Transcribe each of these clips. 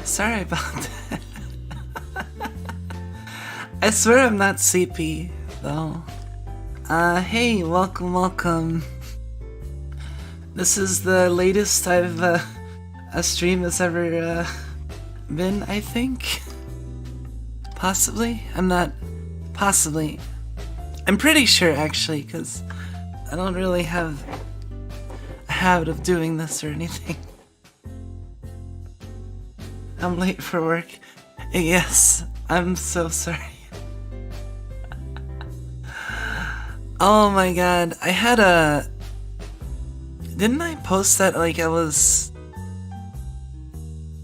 Sorry about that. I swear I'm not sleepy, though. Hey, welcome. This is the latest a stream has ever, been, I think. Possibly? Possibly. I'm pretty sure, actually, because I don't really have a habit of doing this or anything. I'm late for work. Yes, I'm so sorry. Oh my god, I had a... Didn't I post that like I was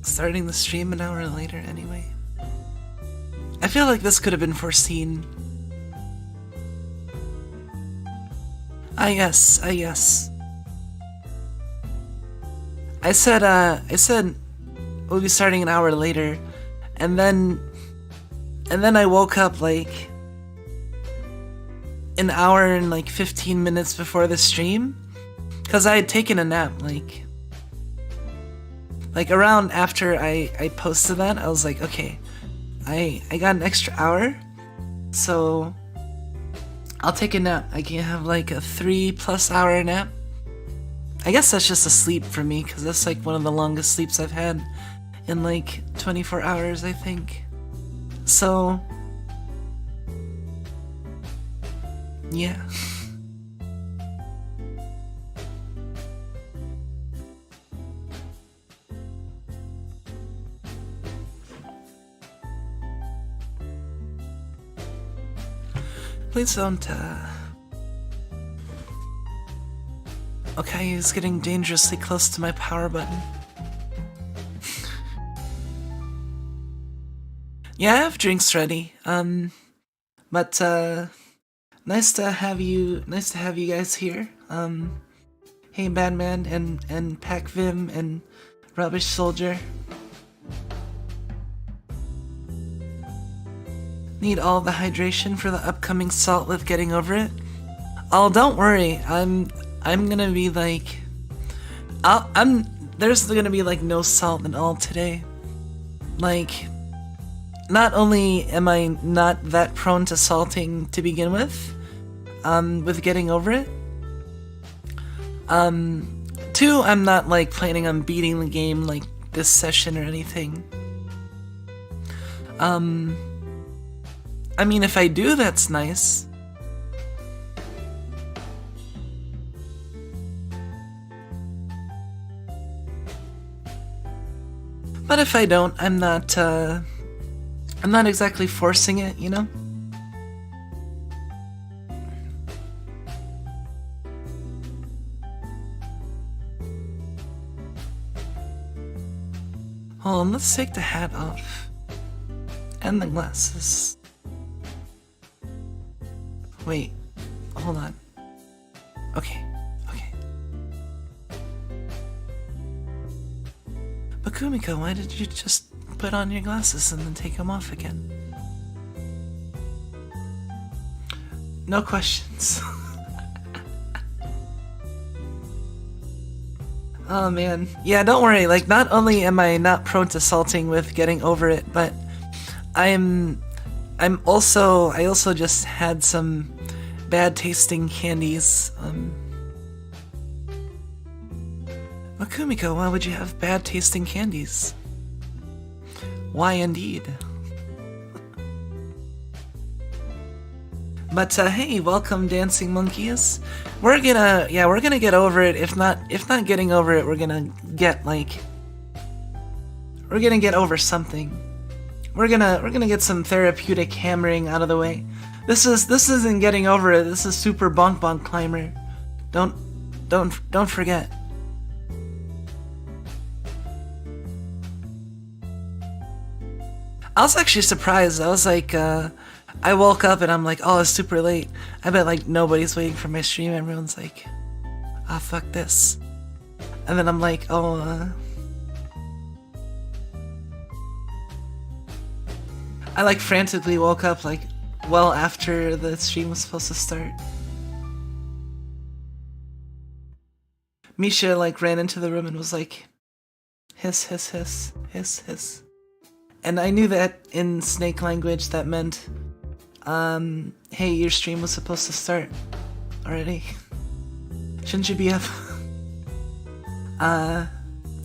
starting the stream an hour later anyway? I feel like this could have been foreseen. Yes. I said we'll be starting an hour later, and then I woke up like an hour and like 15 minutes before the stream, because I had taken a nap like around after I posted that. I was like, okay, I got an extra hour, so I'll take a nap. I can have like a 3+ hour nap. I guess that's just a sleep for me, because that's like one of the longest sleeps I've had in like 24 hours, I think. So yeah. Please don't, Okay, he's getting dangerously close to my power button. Yeah, I have drinks ready. But, nice to have you guys here. Hey Badman and Pac Vim and Rubbish Soldier. Need all the hydration for the upcoming salt with getting over it. Oh, don't worry. I'm gonna be like, there's gonna be like no salt at all today. Like, not only am I not that prone to salting to begin with getting over it. 2, I'm not like planning on beating the game like this session or anything. I mean, if I do, that's nice. But if I don't, I'm not exactly forcing it, you know? Hold on, let's take the hat off. And the glasses. Wait, hold on. Okay. But Kumiko, why did you just put on your glasses and then take them off again? No questions. Oh man. Yeah, don't worry, like not only am I not prone to salting with getting over it, but I also just had some bad tasting candies. Kumiko, why would you have bad tasting candies? Why indeed? But hey, welcome Dancing Monkeys. We're gonna get over it. If not getting over it, we're gonna get over something. We're gonna get some therapeutic hammering out of the way. This isn't getting over it. This is super bonk climber. Don't forget. I was actually surprised. I was like, I woke up and I'm like, oh, it's super late. I bet like nobody's waiting for my stream. Everyone's like, ah, fuck this. And then I'm like, oh, I like frantically woke up like well after the stream was supposed to start. Misha like ran into the room and was like, hiss, hiss, hiss, hiss, hiss. And I knew that in snake language that meant, hey, your stream was supposed to start already. Shouldn't you be up?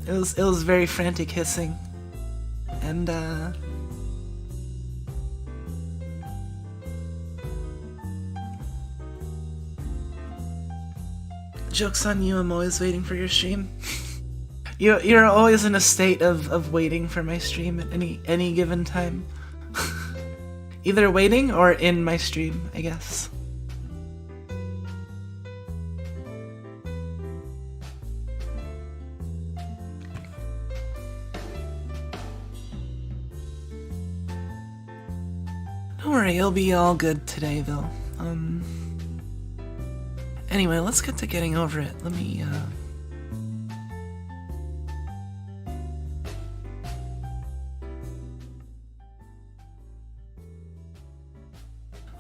It was very frantic hissing. And, joke's on you, I'm always waiting for your stream. You're always in a state of waiting for my stream at any given time. Either waiting or in my stream, I guess. Don't worry, it'll be all good today, though. Anyway, let's get to getting over it. Let me,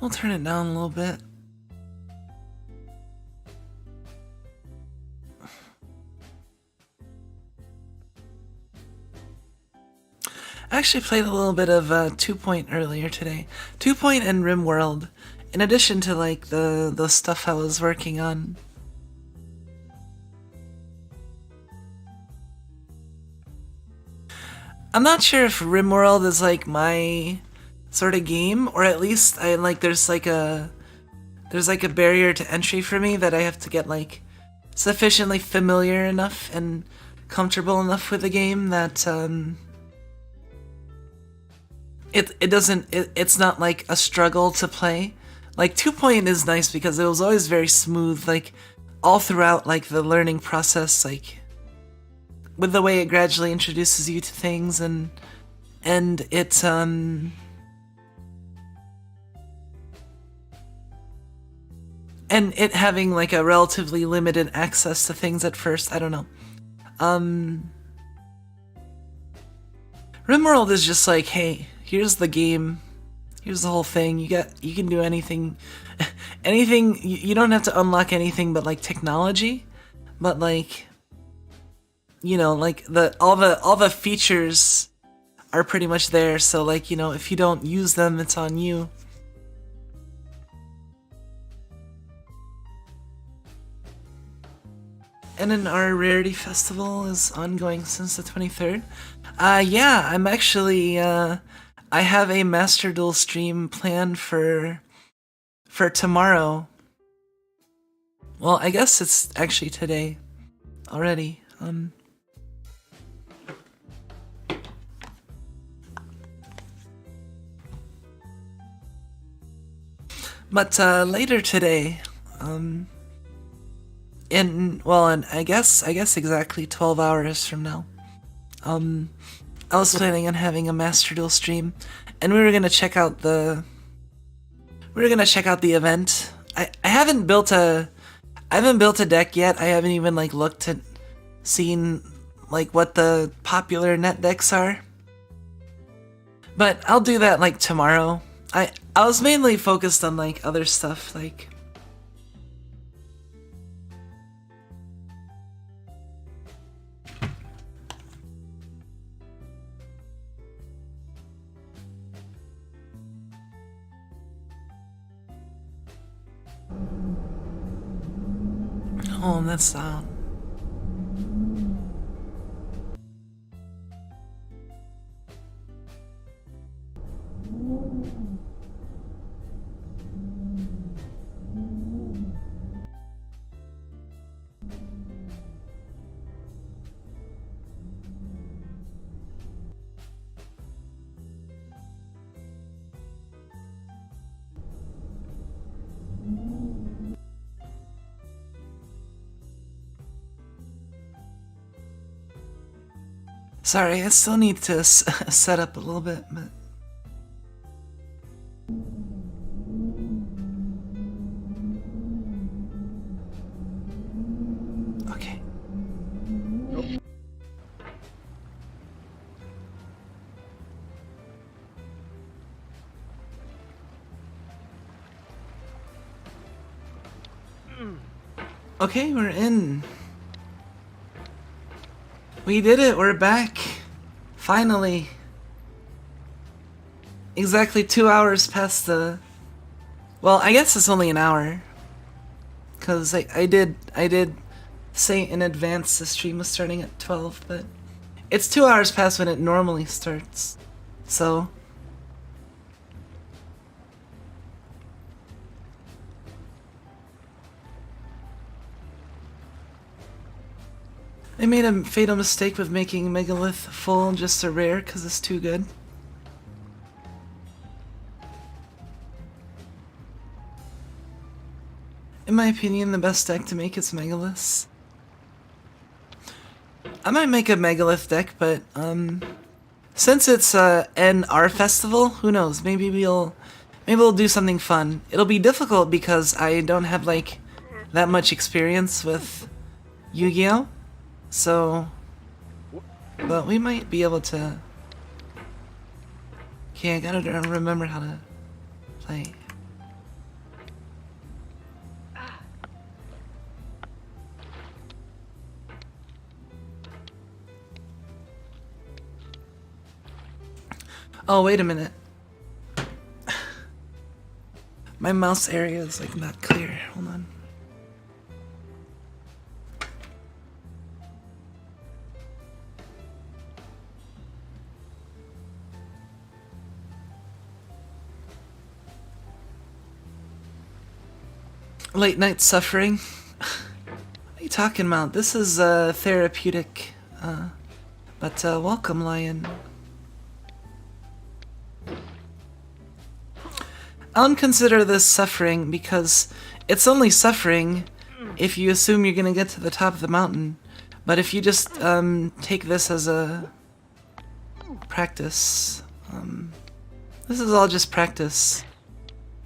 we'll turn it down a little bit. I actually played a little bit of 2 Point earlier today. 2 Point and RimWorld, in addition to like the stuff I was working on. I'm not sure if RimWorld is like my sort of game, or at least I like there's like a barrier to entry for me that I have to get like sufficiently familiar enough and comfortable enough with the game that it's not like a struggle to play. Like 2 Point is nice because it was always very smooth, like all throughout like the learning process, like with the way it gradually introduces you to things and it's and it having like a relatively limited access to things at first, I don't know. RimWorld is just like, hey, here's the game, here's the whole thing, you can do anything, you don't have to unlock anything but like technology, but like, you know, like all the features are pretty much there, so like, you know, if you don't use them, it's on you. And then our Rarity Festival is ongoing since the 23rd. Yeah, I'm actually, I have a Master Duel stream planned for tomorrow. Well, I guess it's actually today already. But later today, in I guess exactly 12 hours from now, I was planning on having a Master Duel stream, and we were gonna check out the event. I haven't built a deck yet. I haven't even like looked at seen like what the popular net decks are. But I'll do that like tomorrow. I was mainly focused on like other stuff, like oh, and that sound. Sorry, I still need to set up a little bit, but... Okay. Okay, we're in. We did it, we're back. Finally. exactly 2 hours past the... Well, I guess it's only an hour. Because I did say in advance the stream was starting at 12, but... It's 2 hours past when it normally starts. So... I made a fatal mistake with making Megalith full just a rare because it's too good. In my opinion, the best deck to make is Megaliths. I might make a Megalith deck, but since it's an R festival, who knows? Maybe we'll do something fun. It'll be difficult because I don't have like that much experience with Yu-Gi-Oh! So, but we might be able to... Okay, I gotta remember how to play. Oh, wait a minute. My mouse area is like not clear. Hold on. Late night suffering? What are you talking about? This is therapeutic. But welcome, Lion. I don't consider this suffering because it's only suffering if you assume you're gonna get to the top of the mountain. But if you just take this as a practice, this is all just practice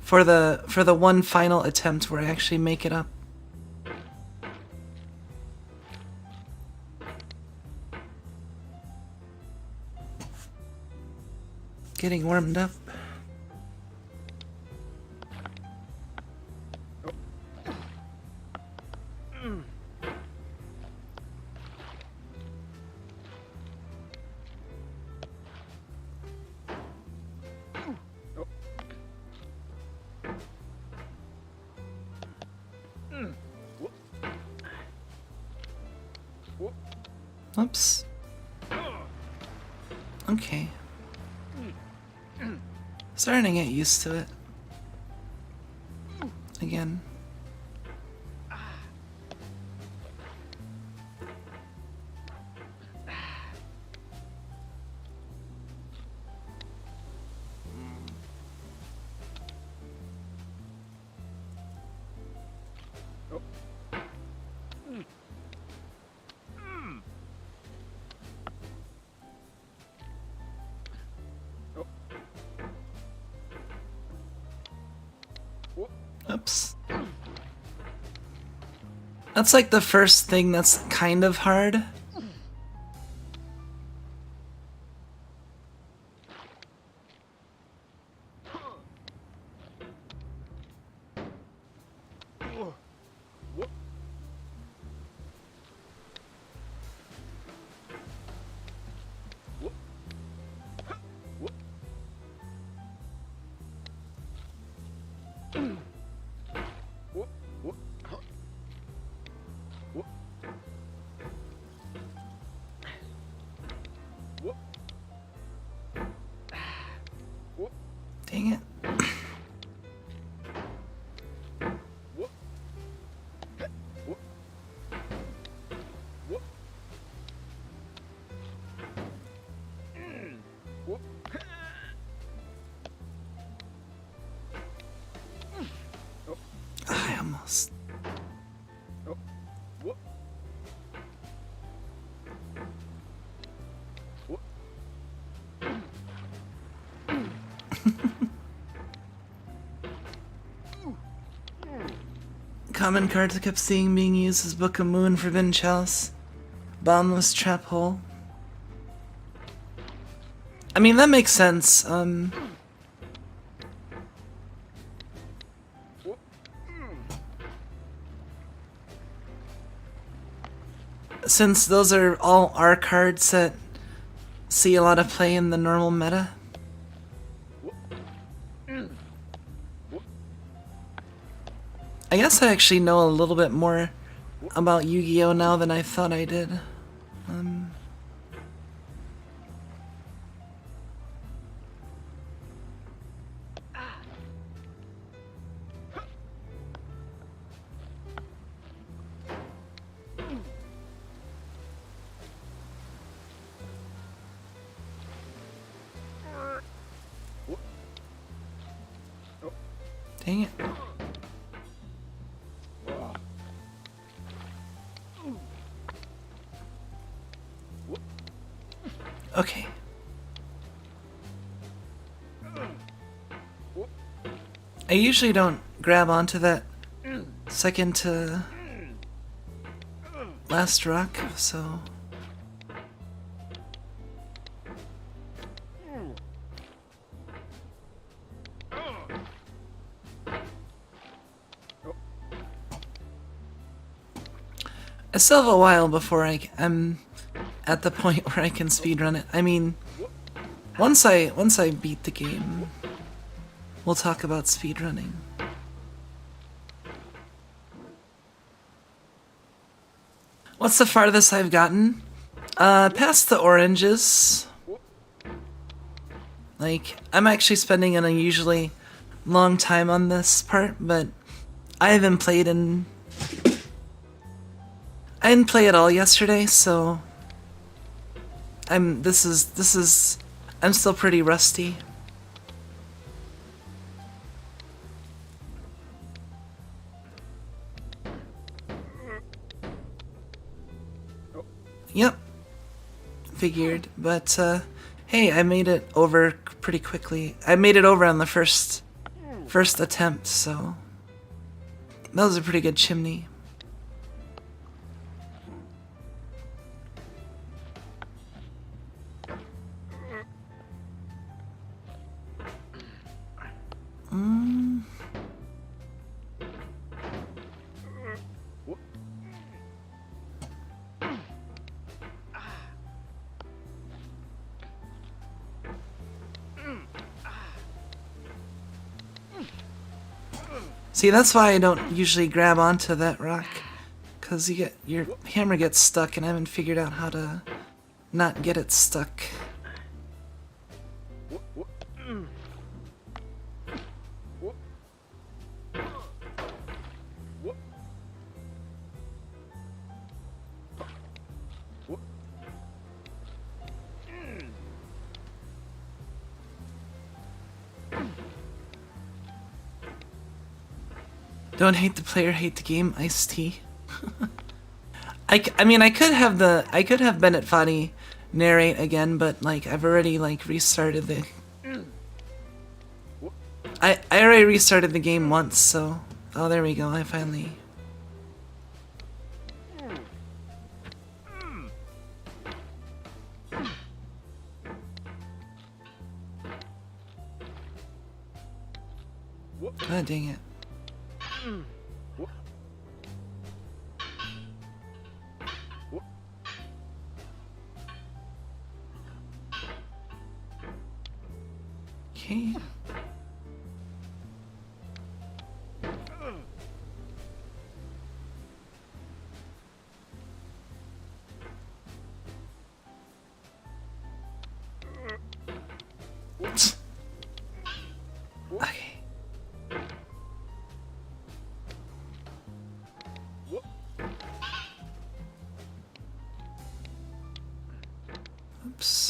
for the one final attempt where I actually make it up. Getting warmed up. Oops. Okay. Starting to get used to it. Again. Oops. That's like the first thing that's kind of hard. Dang it. I almost... Common cards I kept seeing being used as Book of Moon, Forbidden Chalice, Boundless Trap Hole. I mean, that makes sense. Since those are all R cards that see a lot of play in the normal meta. I guess I actually know a little bit more about Yu-Gi-Oh now than I thought I did. Dang it. Okay. I usually don't grab onto that second to last rock, so... I still have a while before I'm at the point where I can speedrun it. I mean, once I beat the game, we'll talk about speedrunning. What's the farthest I've gotten? Past the oranges. Like, I'm actually spending an unusually long time on this part, but I haven't played in... I didn't play at all yesterday, so I'm still pretty rusty. Yep. Figured, but hey, I made it over pretty quickly. I made it over on the first attempt, so that was a pretty good chimney. See, that's why I don't usually grab onto that rock, because your hammer gets stuck, and I haven't figured out how to not get it stuck. Don't hate the player, hate the game, iced tea. I mean, I could have Bennett Foddy narrate again, but like I've already like restarted the. I already restarted the game once, so oh, there we go. I finally. God dang it. Okay. Okay. Oops.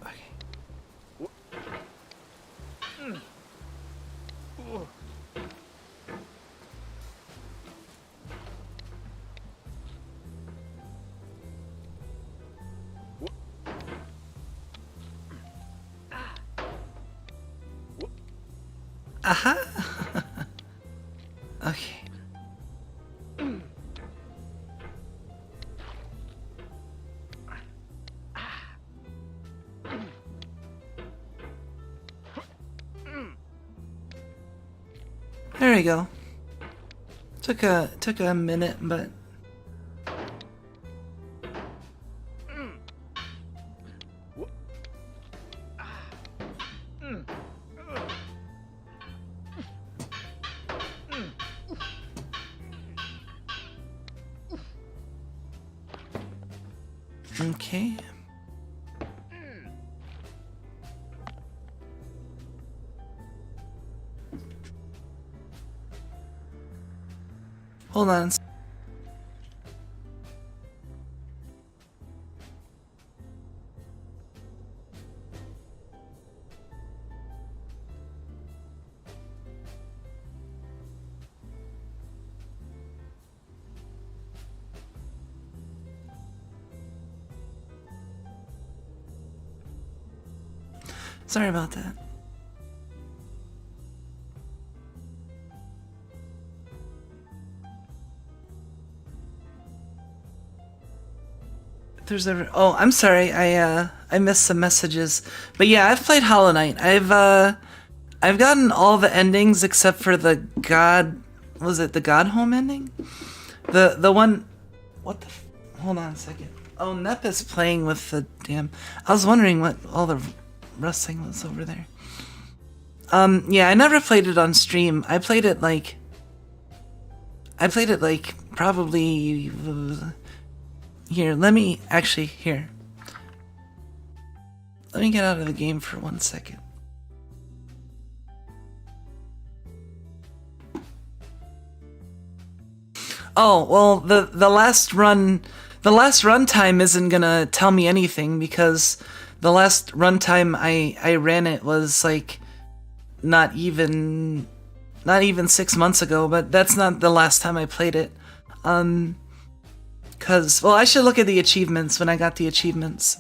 Okay. Aha! Okay. There we go. Took a minute, but Okay. Hold on. Sorry about that. Oh, I'm sorry. I missed some messages. But yeah, I've played Hollow Knight. I've gotten all the endings except for the was it the God Home ending? The one, what the hold on a second. Oh, Nep is playing with the damn. I was wondering what all the rustling was over there. Yeah, I never played it on stream. I played it like probably here, let me get out of the game for 1 second. Oh, well, the last run time isn't gonna tell me anything because the last run time I ran it was like not even 6 months ago, but that's not the last time I played it. Cause, well, I should look at the achievements when I got the achievements.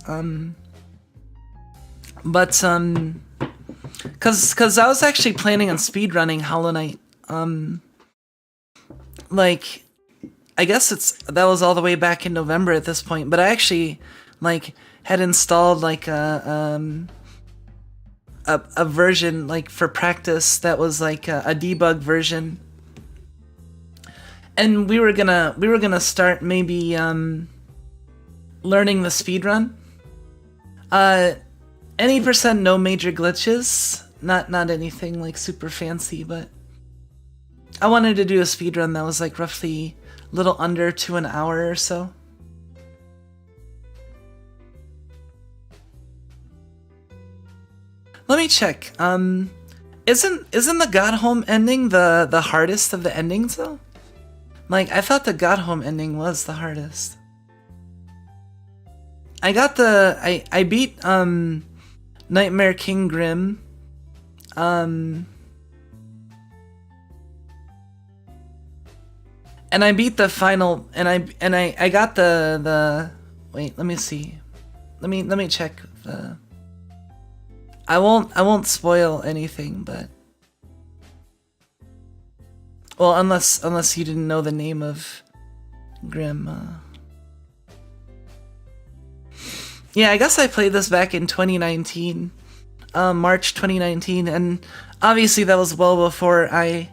Cause I was actually planning on speedrunning Hollow Knight. Like, I guess that was all the way back in November at this point, but I actually, like, had installed, like, a version, like, for practice that was, like, a debug version. And we were gonna start maybe learning the speedrun. Any percent no major glitches. Not anything like super fancy, but I wanted to do a speedrun that was like roughly a little under to an hour or so. Let me check. Isn't the God Home ending the hardest of the endings though? Like, I thought the God Home ending was the hardest. I got I beat, Nightmare King Grim. And I beat the final, and I got the, wait, let me see. Let me check the, I won't spoil anything, but, well, unless you didn't know the name of Grim. Yeah, I guess I played this back in 2019, March 2019, and obviously that was well before I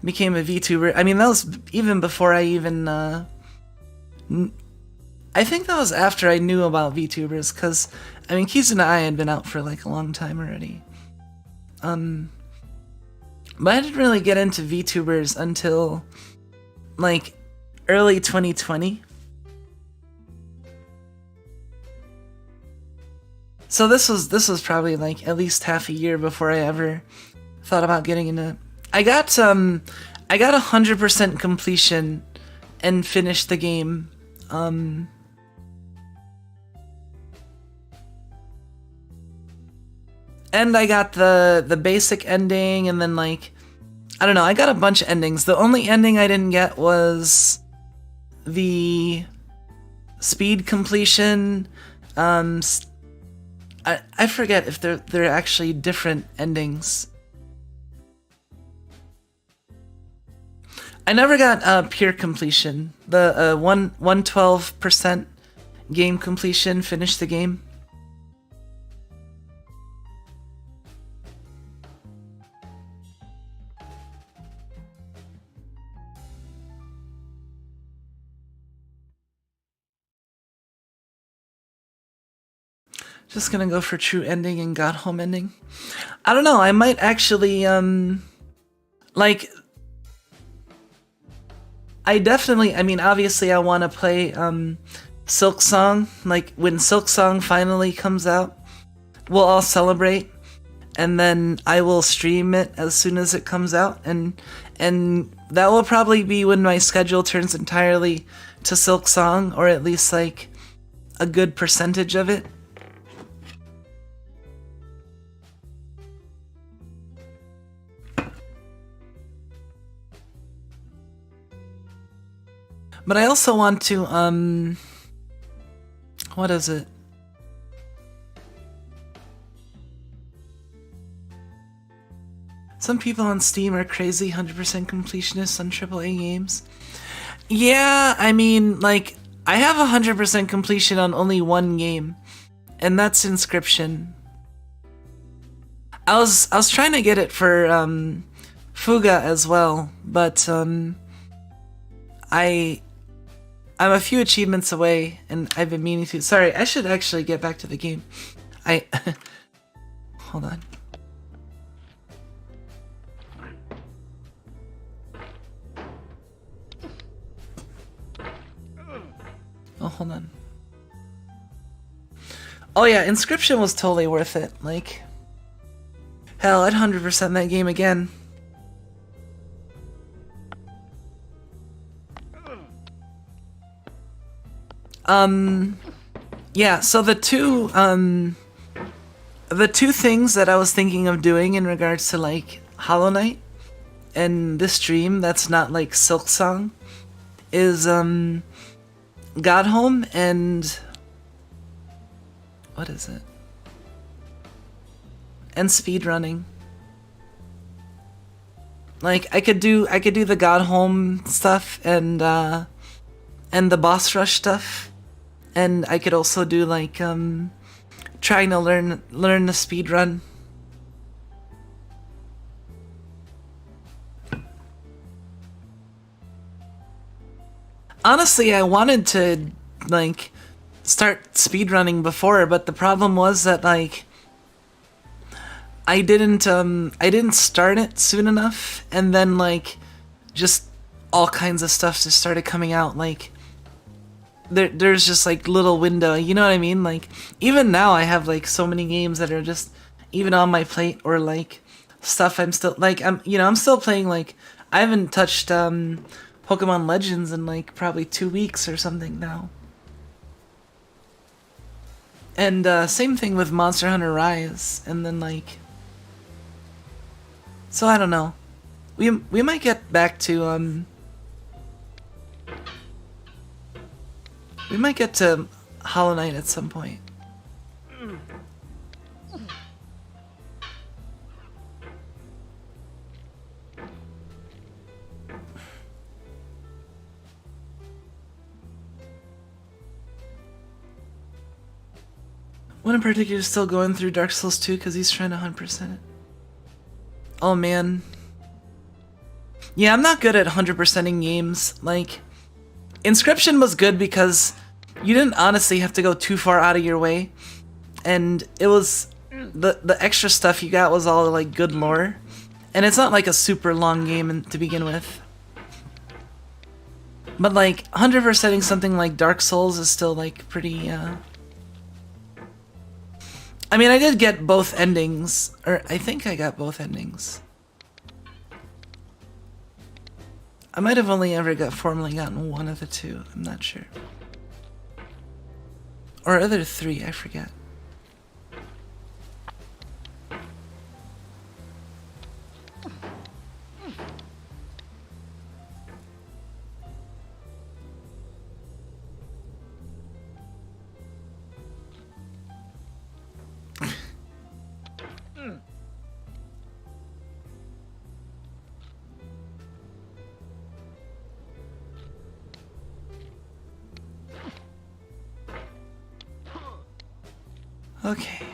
became a VTuber. I mean, that was even before I even, I think that was after I knew about VTubers, because, I mean, Kizuna Ai had been out for like a long time already. But I didn't really get into VTubers until, like, early 2020. So this was probably like at least half a year before I ever thought about getting into it. I got 100% completion and finished the game. And I got the basic ending, and then, like, I don't know, I got a bunch of endings. The only ending I didn't get was the speed completion. I forget if they're actually different endings. I never got pure completion. The 112% game completion, finish the game. Just gonna go for true ending and God Home ending. I don't know, I might actually, like, I mean, obviously I want to play, Silk Song, like when Silk Song finally comes out, we'll all celebrate, and then I will stream it as soon as it comes out, and that will probably be when my schedule turns entirely to Silk Song, or at least like a good percentage of it. But I also want to, what is it? Some people on Steam are crazy 100% completionists on AAA games. Yeah, I mean, like, I have 100% completion on only one game, and that's Inscription. I was trying to get it for, Fuga as well, but, I'm a few achievements away, and I've been meaning to. Sorry, I should actually get back to the game. Hold on. Oh, hold on. Oh yeah, Inscription was totally worth it. Like, hell, I'd 100% that game again. Yeah, so the two things that I was thinking of doing in regards to, like, Hollow Knight and this stream that's not, like, Silk Song is, God Home and... what is it? And speedrunning. Like, I could do the God Home stuff and the boss rush stuff. And I could also do, like, trying to learn the speed run. Honestly, I wanted to, like, start speedrunning before, but the problem was that, like, I didn't start it soon enough, and then, like, just all kinds of stuff just started coming out, like, there's just, like, little window, you know what I mean? Like, even now I have, like, so many games that are just even on my plate, or, like, stuff I'm still, like, I'm still playing, like, I haven't touched, Pokemon Legends in, like, probably 2 weeks or something now. And, same thing with Monster Hunter Rise, and then, like, so I don't know. We might get back to, we might get to Hollow Knight at some point. One in particular is still going through Dark Souls 2 because he's trying to 100% it. Oh man. Yeah, I'm not good at 100%ing games. Like, Inscription was good because you didn't honestly have to go too far out of your way, and it was the extra stuff you got was all, like, good lore, and it's not like a super long game to begin with. But, like, 100%ing something like Dark Souls is still, like, pretty I mean, I did get both endings, or I think I got both endings. I might have only ever formally gotten one of the two, I'm not sure. Or other three, I forget. Okay.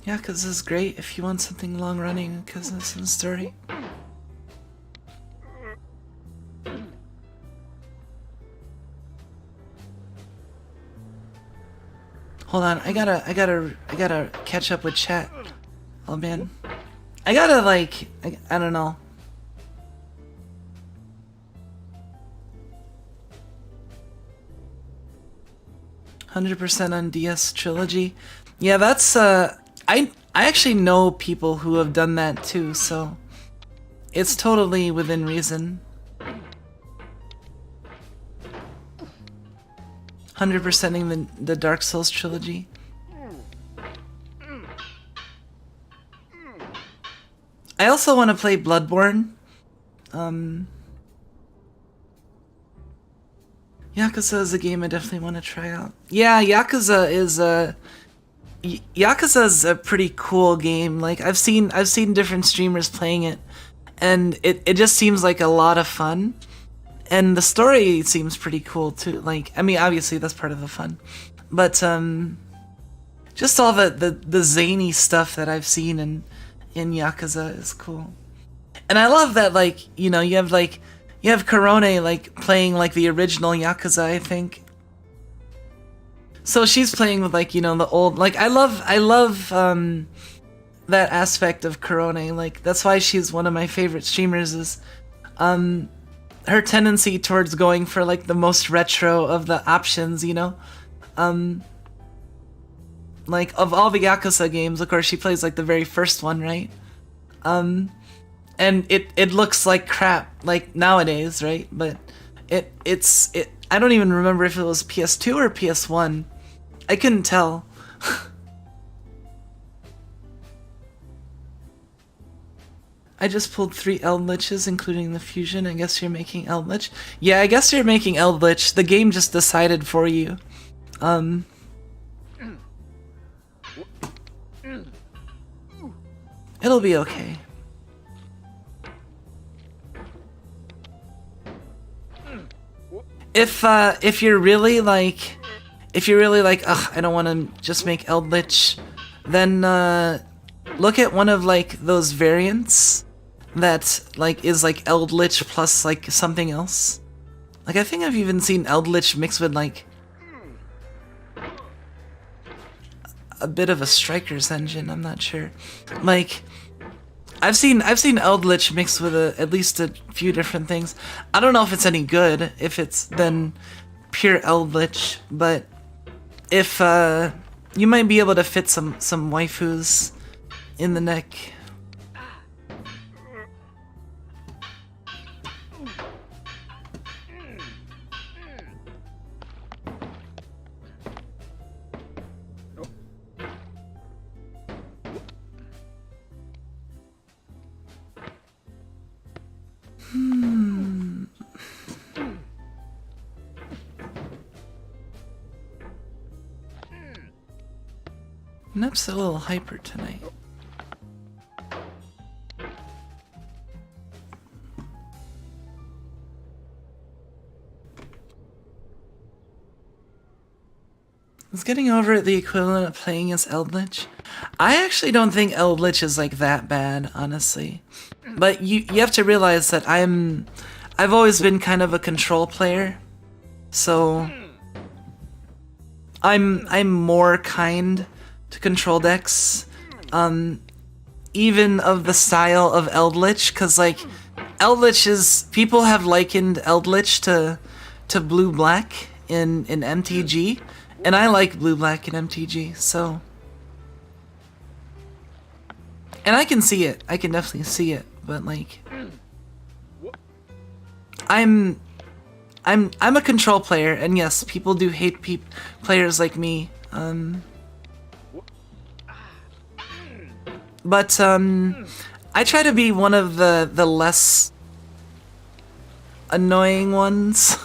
Yeah, because this is great if you want something long running, because this is a story. Hold on, I gotta catch up with chat. Oh man. I gotta like, I don't know. "100% on DS trilogy." Yeah, that's I actually know people who have done that too, so it's totally within reason. 100%ing the Dark Souls trilogy. I also want to play Bloodborne. Yakuza is a game I definitely want to try out. Yeah, Yakuza is Yakuza's a pretty cool game. Like I've seen different streamers playing it, and it just seems like a lot of fun. And the story seems pretty cool too. Like, I mean, obviously that's part of the fun, but just all the zany stuff that I've seen in Yakuza is cool. And I love that, like, you know, you have Korone like playing like the original Yakuza, I think. So she's playing with, like, you know, the old, like, I love that aspect of Korone. Like, that's why she's one of my favorite streamers, is her tendency towards going for like the most retro of the options, you know? Like, of all the Yakuza games, of course, she plays like the very first one, right? And it looks like crap, like nowadays, right? But it's I don't even remember if it was PS2 or PS1. I couldn't tell. I just pulled 3 Eldritches, including the fusion. I guess you're making Eldritch. Yeah, I guess you're making Eldritch. The game just decided for you. It'll be okay. If you're really like, ugh, I don't want to just make Eldritch, then look at one of like those variants that like is like Eldritch plus like something else. Like, I think I've even seen Eldritch mixed with like a bit of a Striker's engine. I'm not sure. Like, I've seen Eldritch mixed with at least a few different things. I don't know if it's any good, if it's then pure Eldritch, but if you might be able to fit some waifus in the neck. Nep's a little hyper tonight. Is getting over it the equivalent of playing as Eldritch? I actually don't think Eldritch is like that bad, honestly. But you have to realize that I've always been kind of a control player, so I'm more kind to control decks, even of the style of Eldritch, because like Eldritch is, people have likened Eldritch to blue-black in MTG, and I like blue-black in MTG, so, and I can see it. I can definitely see it, but like, I'm a control player, and yes, people do hate players like me. But I try to be one of the less annoying ones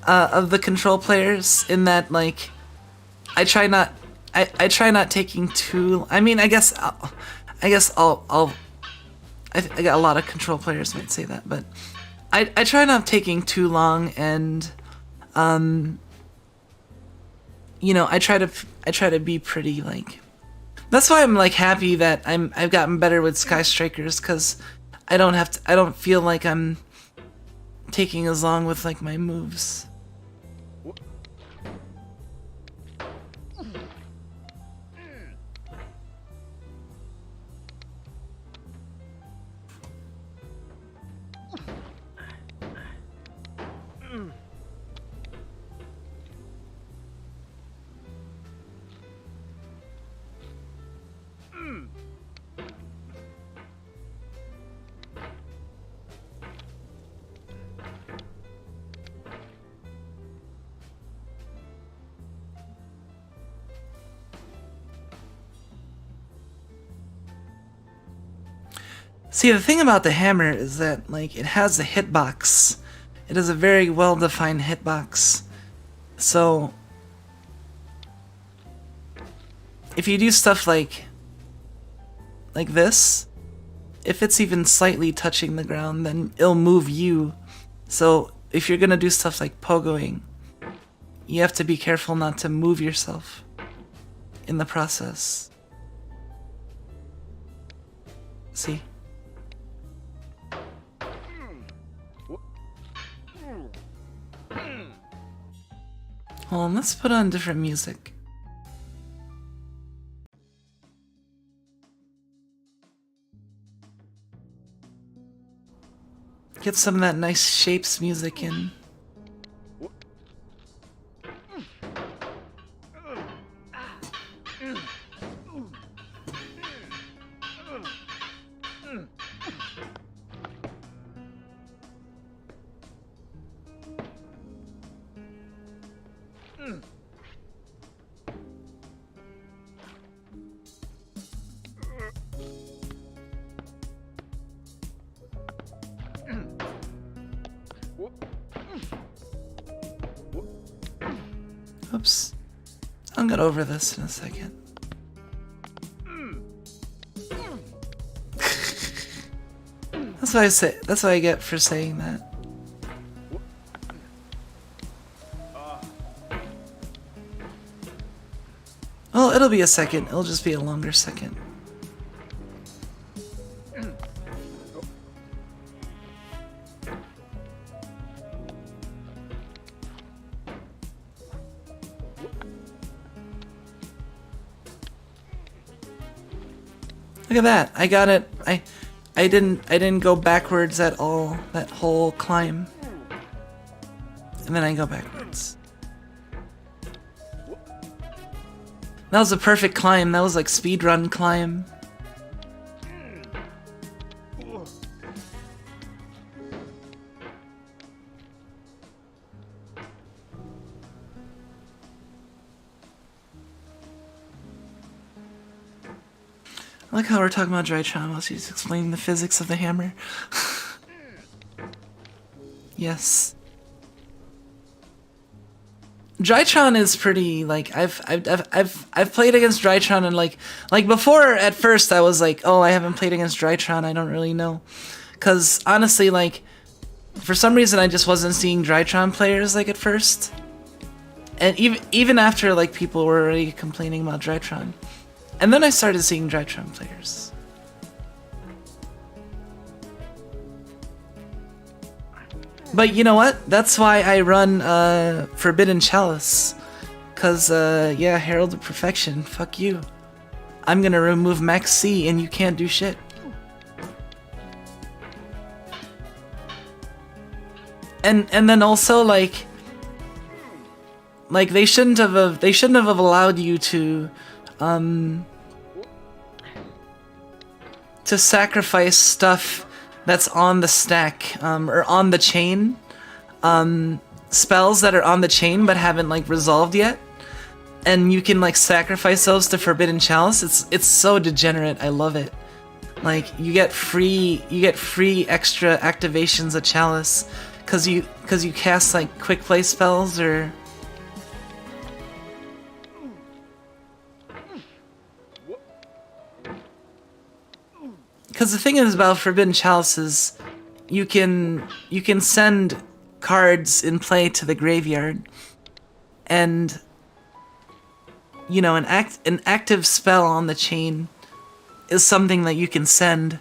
of the control players, in that like I try not taking too. I mean, I guess I'll I got a lot of control players might say that, but I try not taking too long, and you know, I try to be pretty like. That's why I'm like happy that I've gotten better with Sky Strikers, because I don't feel like I'm taking as long with like my moves. See, the thing about the hammer is that, like, it has a hitbox. It has a very well-defined hitbox. So, if you do stuff like this, if it's even slightly touching the ground, then it'll move you. So, if you're gonna do stuff like pogoing, you have to be careful not to move yourself in the process. See? Hold on, let's put on different music. Get some of that nice shapes music in. Oops. I'll get over this in a second. That's what I get for saying that. Well, it'll be a second. It'll just be a longer second. Look at that. I got it. I didn't go backwards at all that whole climb. And then I go backwards. That was a perfect climb. That was like speedrun climb. I like how we're talking about Drytron while she's explaining the physics of the hammer. Yes. Drytron is pretty, like, I've played against Drytron, and like before, at first I was like, oh, I haven't played against Drytron, I don't really know. Cause honestly, like, for some reason I just wasn't seeing Drytron players, like, at first. And even after, like, people were already complaining about Drytron. And then I started seeing Drytron players. But you know what? That's why I run Forbidden Chalice. Cause yeah, Herald of Perfection, fuck you. I'm gonna remove Max C and you can't do shit. And then also like they shouldn't have allowed you to sacrifice stuff that's on the stack, or on the chain, spells that are on the chain but haven't like resolved yet, and you can like sacrifice those to Forbidden Chalice. It's so degenerate. I love it. Like you get free extra activations of Chalice because you cast like quick play spells or. Because the thing is about Forbidden Chalice is you can send cards in play to the graveyard, and you know an active spell on the chain is something that you can send,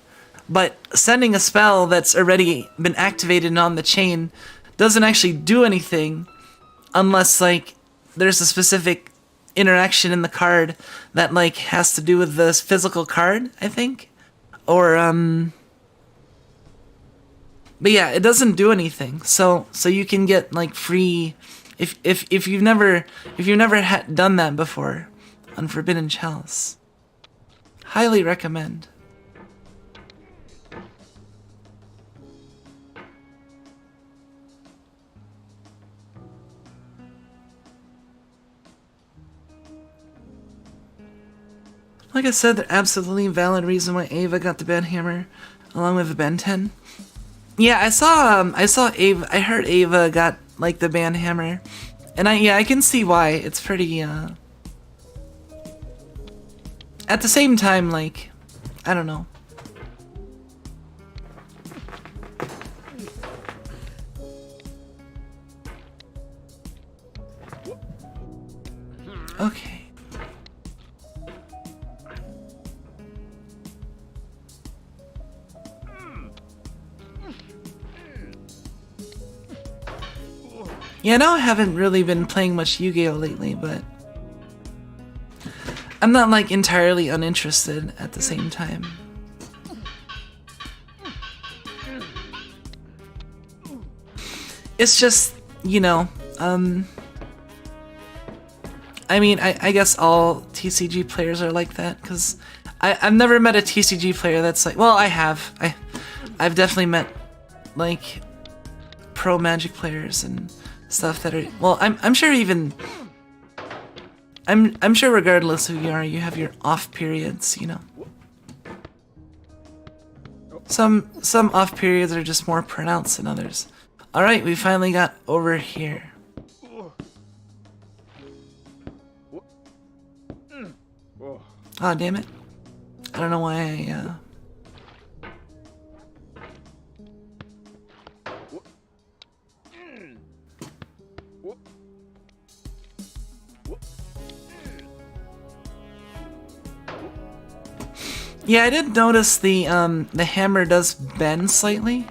but sending a spell that's already been activated on the chain doesn't actually do anything unless like there's a specific interaction in the card that like has to do with the physical card, I think. Or but yeah, it doesn't do anything. So you can get like free if you've never done that before on Forbidden Chalice. Highly recommend. Like I said, the absolutely valid reason why Ava got the bad hammer. along with Ben 10. Yeah, I saw Ava. I heard Ava got like the band hammer, and I can see why. It's pretty. At the same time, like, I don't know. Okay. Yeah, I know I haven't really been playing much Yu-Gi-Oh lately, but I'm not like entirely uninterested at the same time. It's just, you know, I mean, I guess all TCG players are like that, because I've never met a TCG player that's like, well, I have. I've definitely met, like, pro Magic players and stuff that are, well, I'm sure even, I'm sure regardless who you are, you have your off periods, you know. Some off periods are just more pronounced than others. Alright, we finally got over here. Oh, damn it. I don't know why I, Yeah, I did notice the hammer does bend slightly.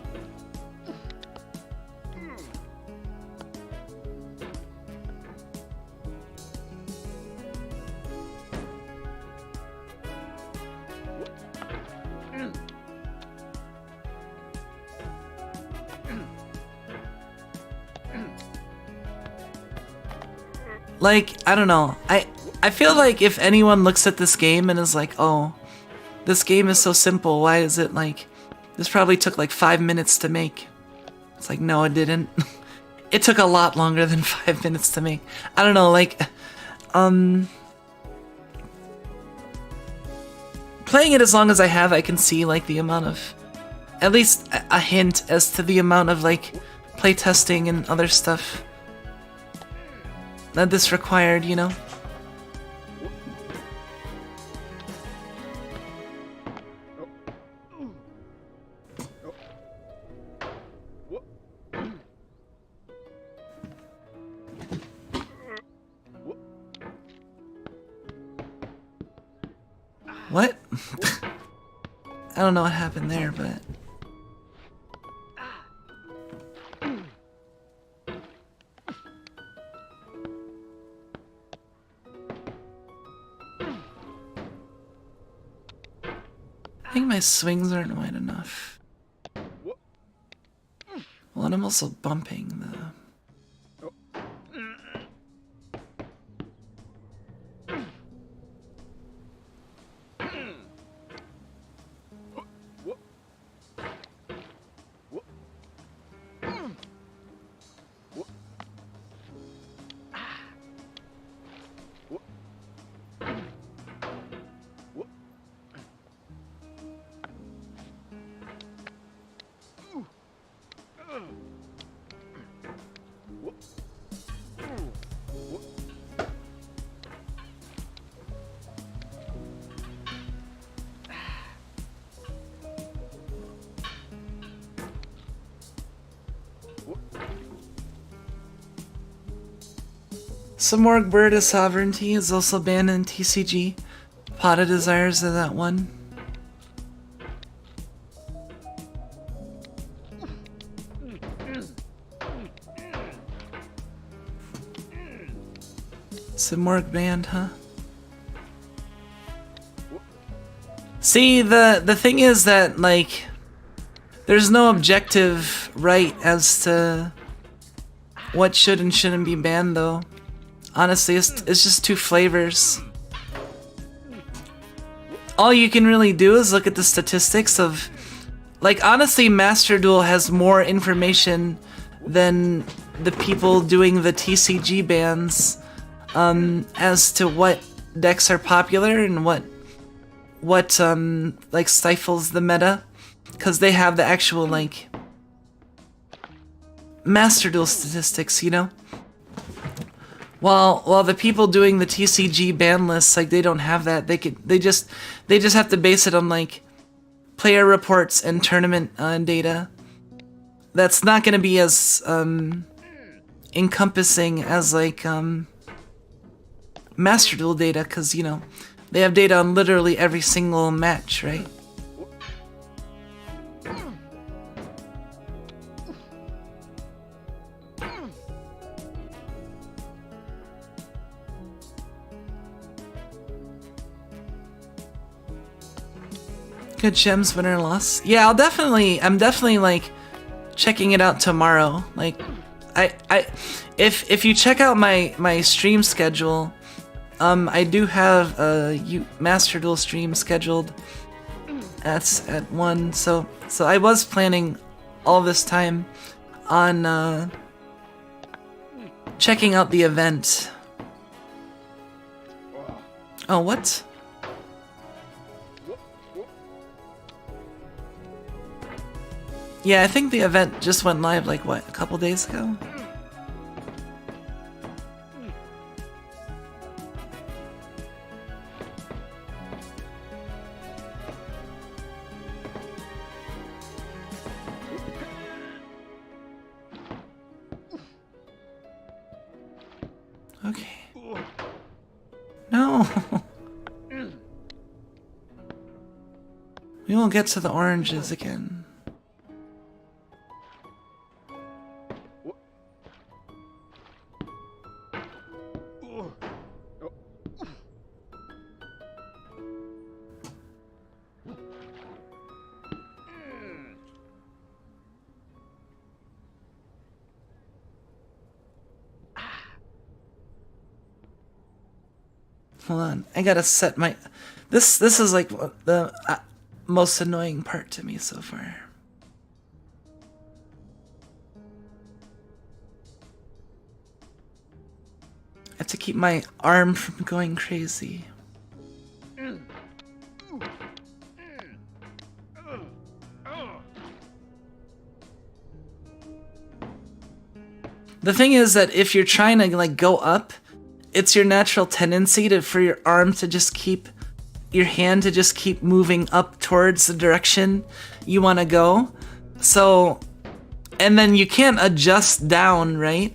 Like, I don't know. I feel like if anyone looks at this game and is like, oh, this game is so simple, why is it like, this probably took like 5 minutes to make. It's like, no, it didn't. It took a lot longer than 5 minutes to make. I don't know, like, playing it as long as I have, I can see like the amount of, at least a hint as to the amount of like playtesting and other stuff that this required, you know? What? I don't know what happened there, but... I think my swings aren't wide enough. Well, and I'm also bumping the... Some more Bird of Sovereignty is also banned in TCG. Pot of Desires is that one. Some more banned, huh? See, the thing is that, like, there's no objective right as to what should and shouldn't be banned, though. Honestly, it's just two flavors. All you can really do is look at the statistics of... Like, honestly, Master Duel has more information than the people doing the TCG bans as to what decks are popular and what like, stifles the meta. because they have the actual like master duel statistics, you know. While the people doing the TCG ban lists, like they don't have that. They just have to base it on like player reports and tournament data. That's not going to be as encompassing as like master duel data, because you know they have data on literally every single match, right? Good gems, win or loss. Yeah, I'm definitely like checking it out tomorrow. Like, if you check out my stream schedule, I do have a Master Duel stream scheduled. That's at 1. So I was planning all this time on checking out the event. Oh, what? Yeah, I think the event just went live like, what, a couple days ago? Okay. No! We won't get to the oranges again. Hold on, I gotta set my... This is like the most annoying part to me so far. I have to keep my arm from going crazy. The thing is that if you're trying to like go up, it's your natural tendency for your arm to just keep, your hand to just keep moving up towards the direction you want to go. So, and then you can't adjust down, right?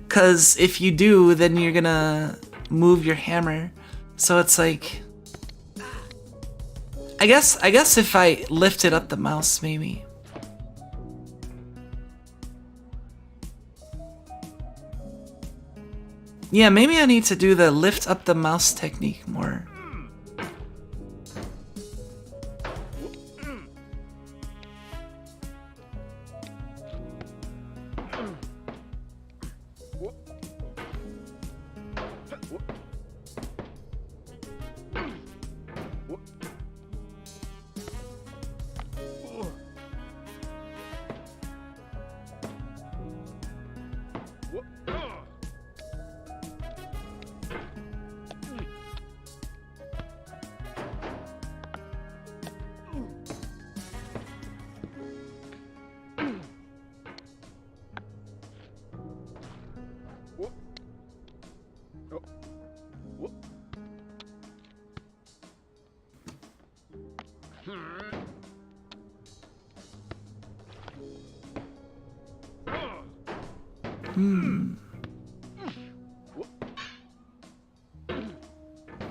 Because if you do, then you're gonna move your hammer. So it's like, I guess if I lifted up the mouse, maybe. Yeah, maybe I need to do the lift up the mouse technique more.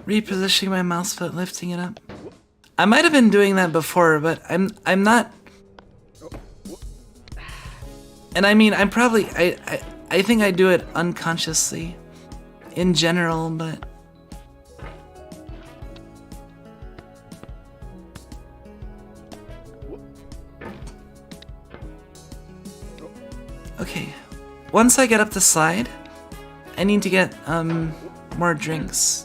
Repositioning my mouse foot, lifting it up. I might have been doing that before, but I'm not. And I mean, I'm probably I think I do it unconsciously in general, but okay. Once I get up the slide, I need to get more drinks.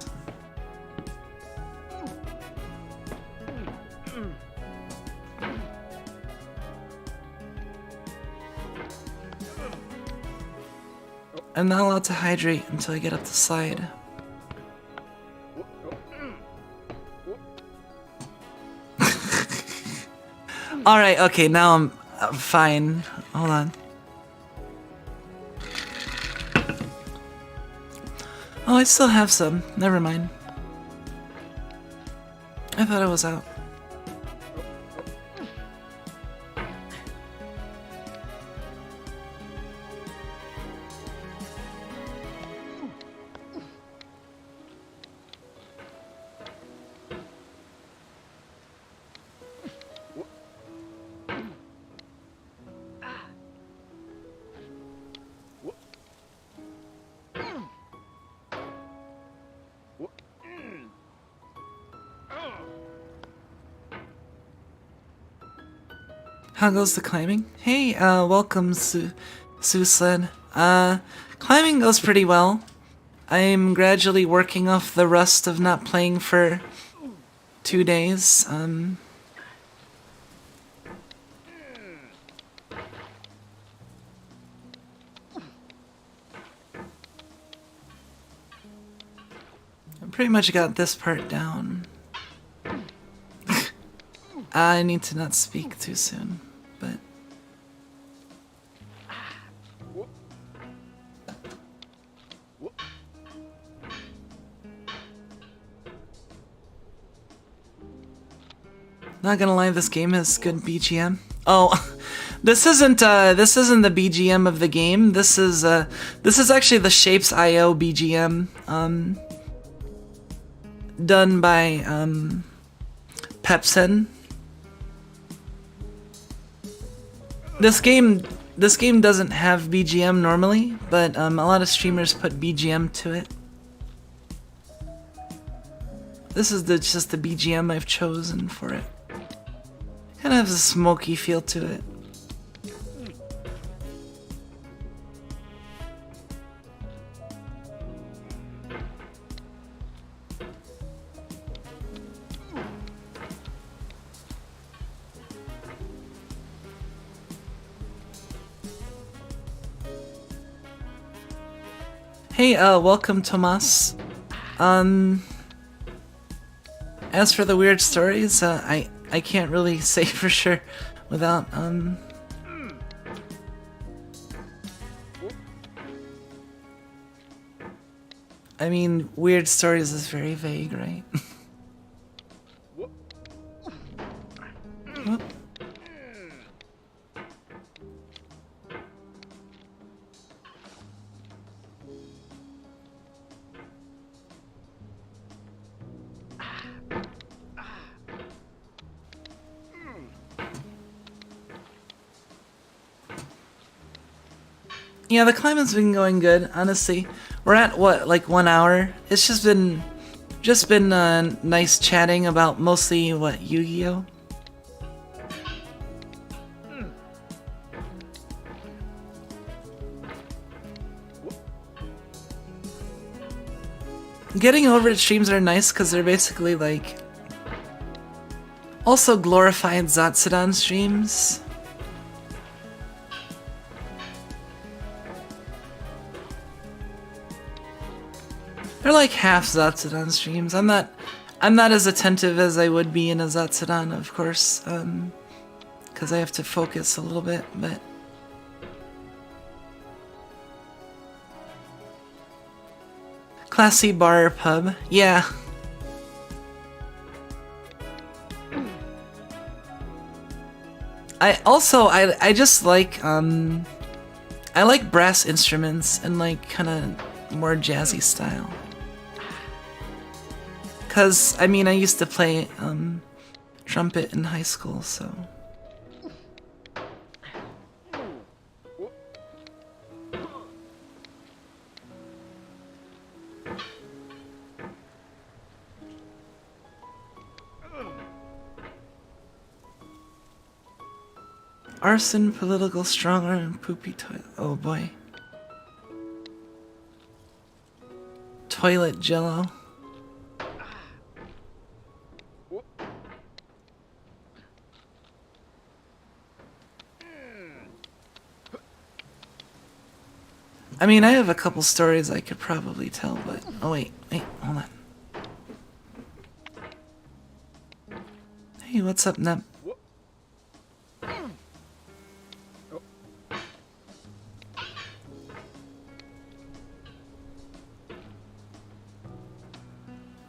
I'm not allowed to hydrate until I get up the slide. Alright, okay, now I'm fine. Hold on. Oh, I still have some. Never mind. I thought I was out. How goes the climbing? Hey, welcome, Susled. Climbing goes pretty well. I'm gradually working off the rust of not playing for 2 days. I pretty much got this part down. I need to not speak too soon, but... Not gonna lie, this game has good BGM. Oh, this isn't the BGM of the game. This is actually the Shapes.io BGM, done by, Pepsin. This game doesn't have BGM normally, but a lot of streamers put BGM to it. This is just the BGM I've chosen for it. Kind of has a smoky feel to it. Hey, welcome, Tomas. As for the weird stories, I can't really say for sure without, I mean, weird stories is very vague, right? Whoop. Yeah, the climbing's been going good, honestly. We're at, what, like 1 hour? It's just been nice chatting about mostly, what, Yu-Gi-Oh? Getting over it streams are nice because they're basically like also glorified Zatsudan streams. They're like half Zatsudan streams. I'm not as attentive as I would be in a Zatsudan, of course, because I have to focus a little bit, but classy bar or pub, yeah. I just like I like brass instruments and like kind of more jazzy style. Cause I mean I used to play trumpet in high school, so. Arson, political, stronger, and poopy toilet. Oh boy. Toilet jello. I mean, I have a couple stories I could probably tell, but... Oh wait, hold on. Hey, what's up, Nep?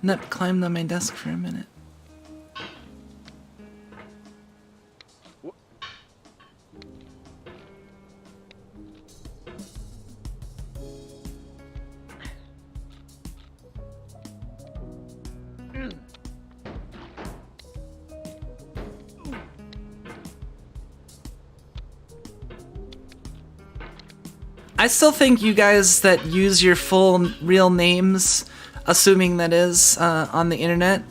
Nep climbed on my desk for a minute. I still think you guys that use your full real names, assuming that is on the internet,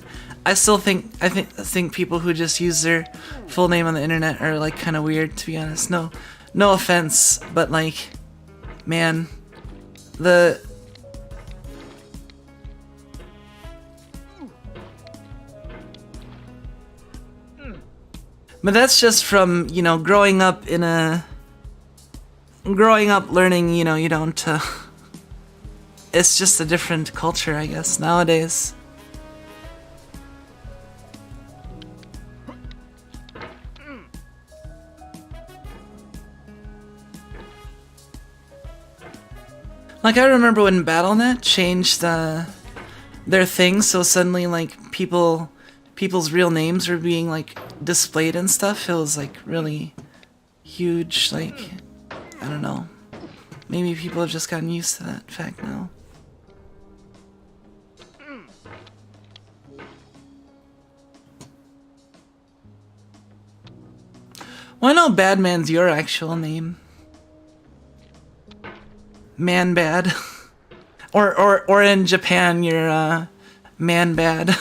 I think people who just use their full name on the internet are like kind of weird, to be honest. No offense, but like, man, but that's just from, you know, growing up learning, you know, you don't, it's just a different culture, I guess, nowadays. Like, I remember when BattleNet changed, their thing, so suddenly, like, people's real names were being, like, displayed and stuff. It was, like, really huge, like, I don't know. Maybe people have just gotten used to that fact now. Well, I know Badman's your actual name. Man Bad. or in Japan, you're, Man Bad.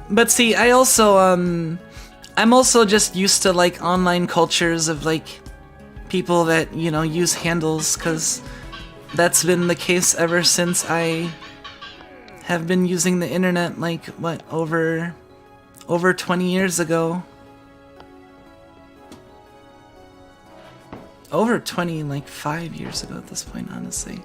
But see, I also, I'm also just used to, like, online cultures of, like, people that, you know, use handles, because that's been the case ever since I have been using the internet, like, what, over 20 years ago. Over 20, like, 5 years ago at this point, honestly.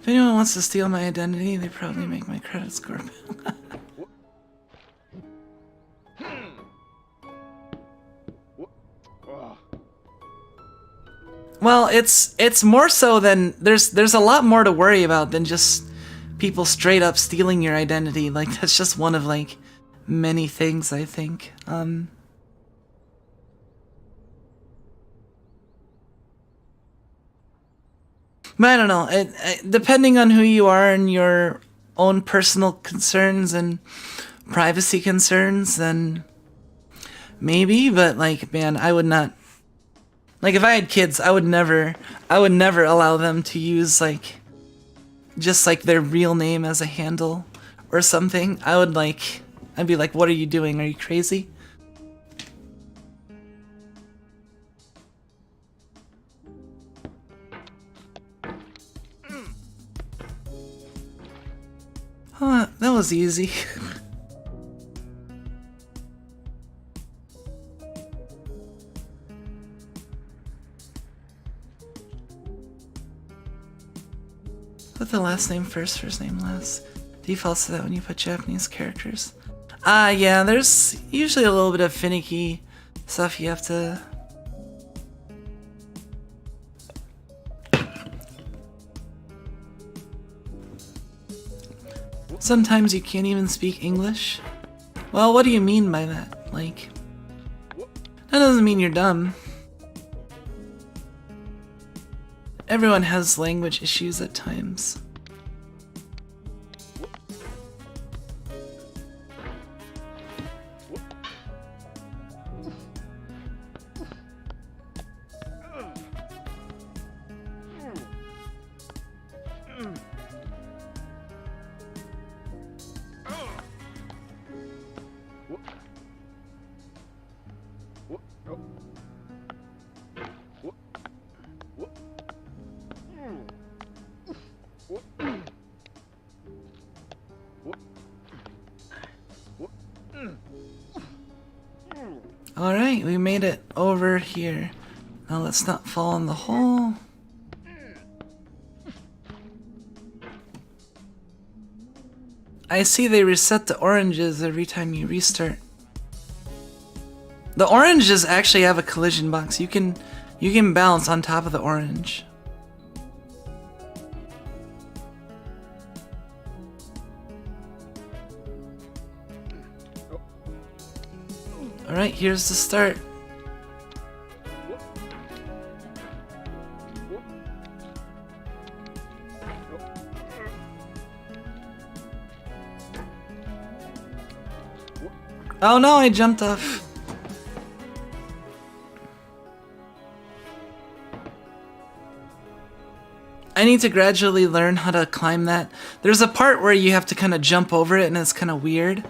If anyone wants to steal my identity, they probably make my credit score. Well, it's more so than there's a lot more to worry about than just people straight up stealing your identity. Like, that's just one of, like, many things, I think. But I don't know, depending on who you are and your own personal concerns and privacy concerns, then maybe, but, like, man, I would not, like, if I had kids, I would never allow them to use, like, just, like, their real name as a handle or something. I'd be like, what are you doing? Are you crazy? Oh, that was easy. Put the last name first, first name last. Defaults to that when you put Japanese characters. Yeah, there's usually a little bit of finicky stuff you have to... Sometimes you can't even speak English. Well, what do you mean by that? Like, that doesn't mean you're dumb. Everyone has language issues at times. Alright, we made it over here. Now let's not fall in the hole. I see they reset the oranges every time you restart. The oranges actually have a collision box. You can bounce on top of the orange. Alright, here's the start. Oh no, I jumped off. I need to gradually learn how to climb that. There's a part where you have to kind of jump over it and it's kind of weird.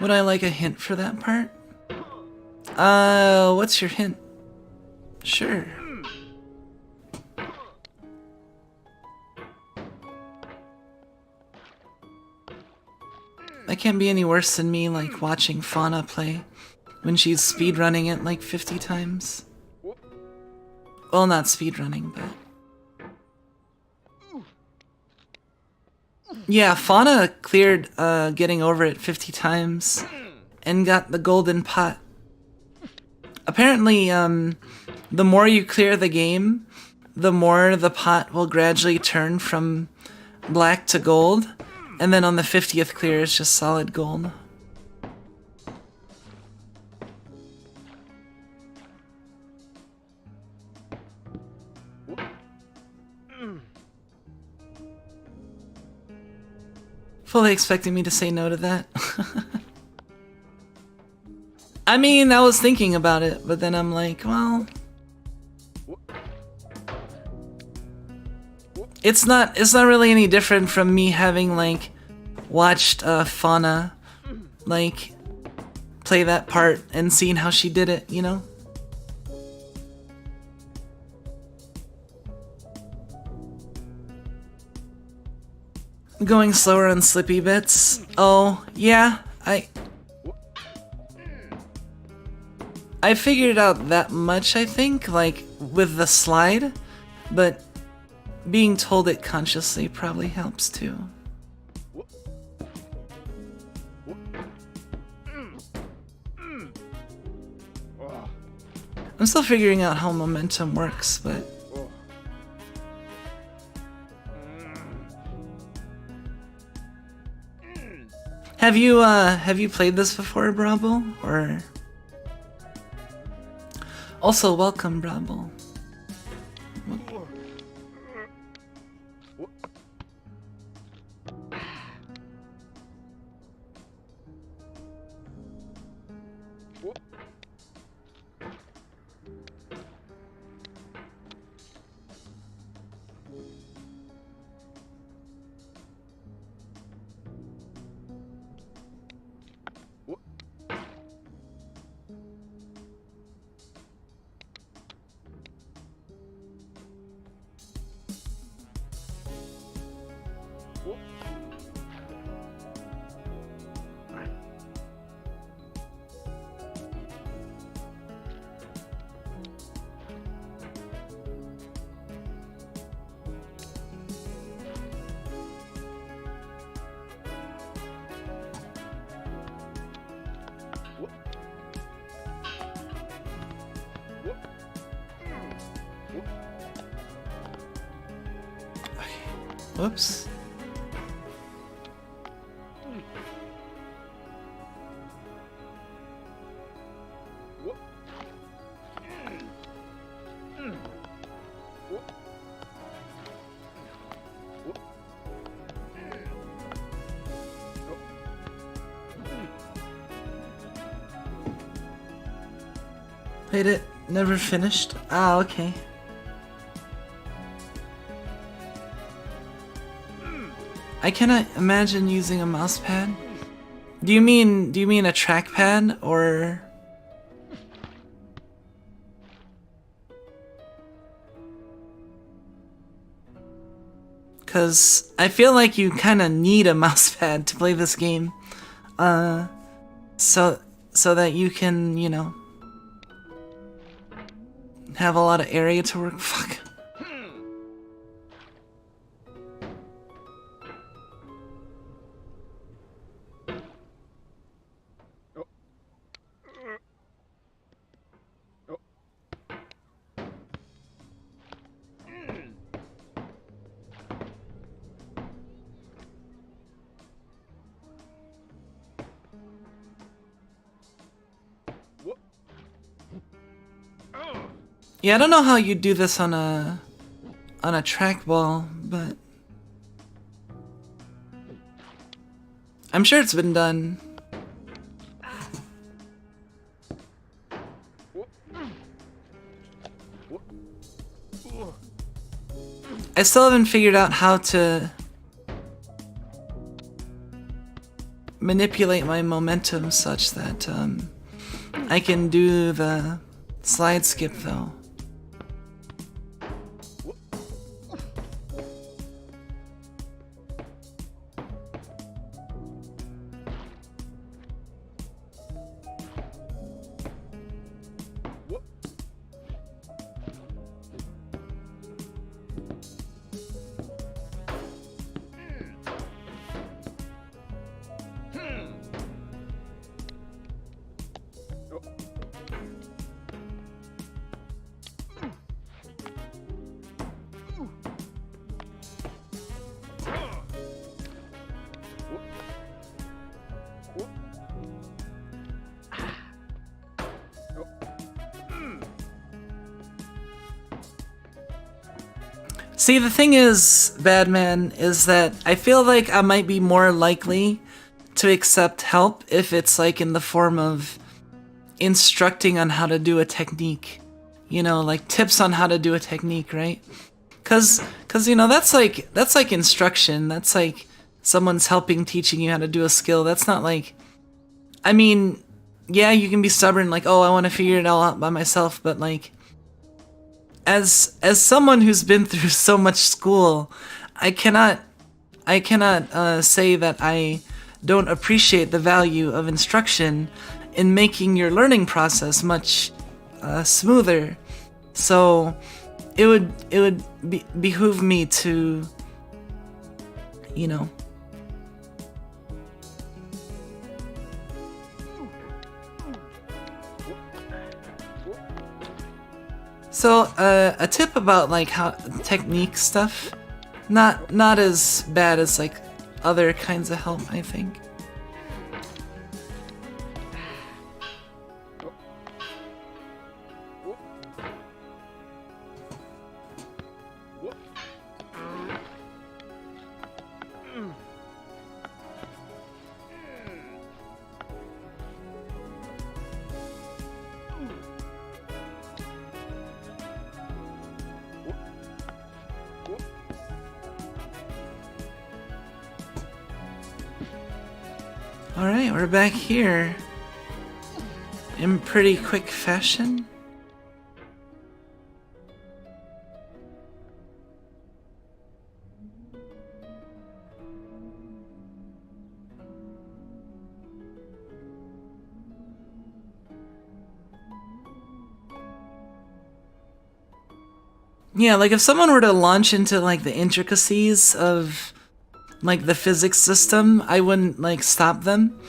Would I like a hint for that part? What's your hint? Sure. That can't be any worse than me, like, watching Fauna play when she's speedrunning it like 50 times. Well, not speedrunning, but... Yeah, Fauna cleared getting over it 50 times and got the golden pot. Apparently, the more you clear the game, the more the pot will gradually turn from black to gold, and then on the 50th clear it's just solid gold. Fully expecting me to say no to that. I mean, I was thinking about it, but then I'm like, well... It's not really any different from me having, like, watched Fauna, like, play that part and seeing how she did it, you know? Going slower on slippy bits. Oh, yeah, I figured out that much, I think, like, with the slide, but being told it consciously probably helps too. I'm still figuring out how momentum works, but... Have you played this before, Brabo? Or... Also, welcome, Brabo. Whoops. Played it, never finished. Ah, okay. I cannot imagine using a mouse pad. Do you mean a trackpad or? Cause I feel like you kind of need a mouse pad to play this game, so that you can, you know, have a lot of area to work. Fuck. Yeah, I don't know how you do this on a trackball, but I'm sure it's been done. I still haven't figured out how to manipulate my momentum such that I can do the slide skip though. See, the thing is, Badman, is that I feel like I might be more likely to accept help if it's like in the form of instructing on how to do a technique. You know, like tips on how to do a technique, right? Cause you know, that's like instruction. That's like someone's teaching you how to do a skill. That's not like, I mean, yeah, you can be stubborn, like, oh, I want to figure it all out by myself, but like, as someone who's been through so much school, I cannot say that I don't appreciate the value of instruction in making your learning process much smoother. So it would behoove me to, you know. So, a tip about like how technique stuff, not as bad as like other kinds of help, I think. Alright, we're back here in pretty quick fashion. Yeah, like if someone were to launch into like the intricacies of like the physics system, I wouldn't like stop them.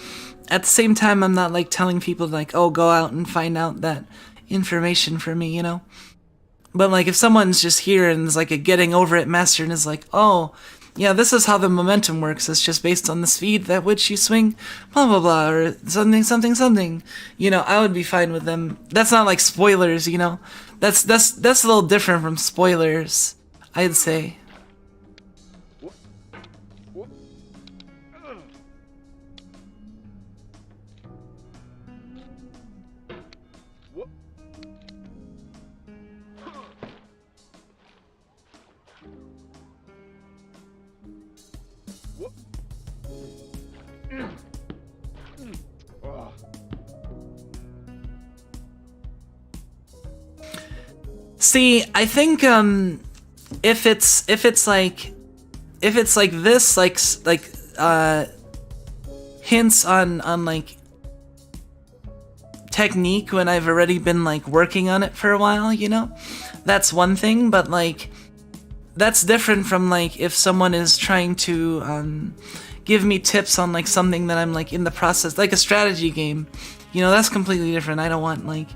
At the same time, I'm not like telling people like, oh, go out and find out that information for me, you know? But like if someone's just here and is like a getting over it master and is like, oh, yeah, this is how the momentum works. It's just based on the speed at which you swing, blah, blah, blah, or something, something, something. You know, I would be fine with them. That's not like spoilers, you know? That's a little different from spoilers, I'd say. See, I think if it's like this, like hints on like technique when I've already been like working on it for a while, you know, that's one thing. But like that's different from like if someone is trying to give me tips on like something that I'm like in the process, like a strategy game, you know, that's completely different. I don't want like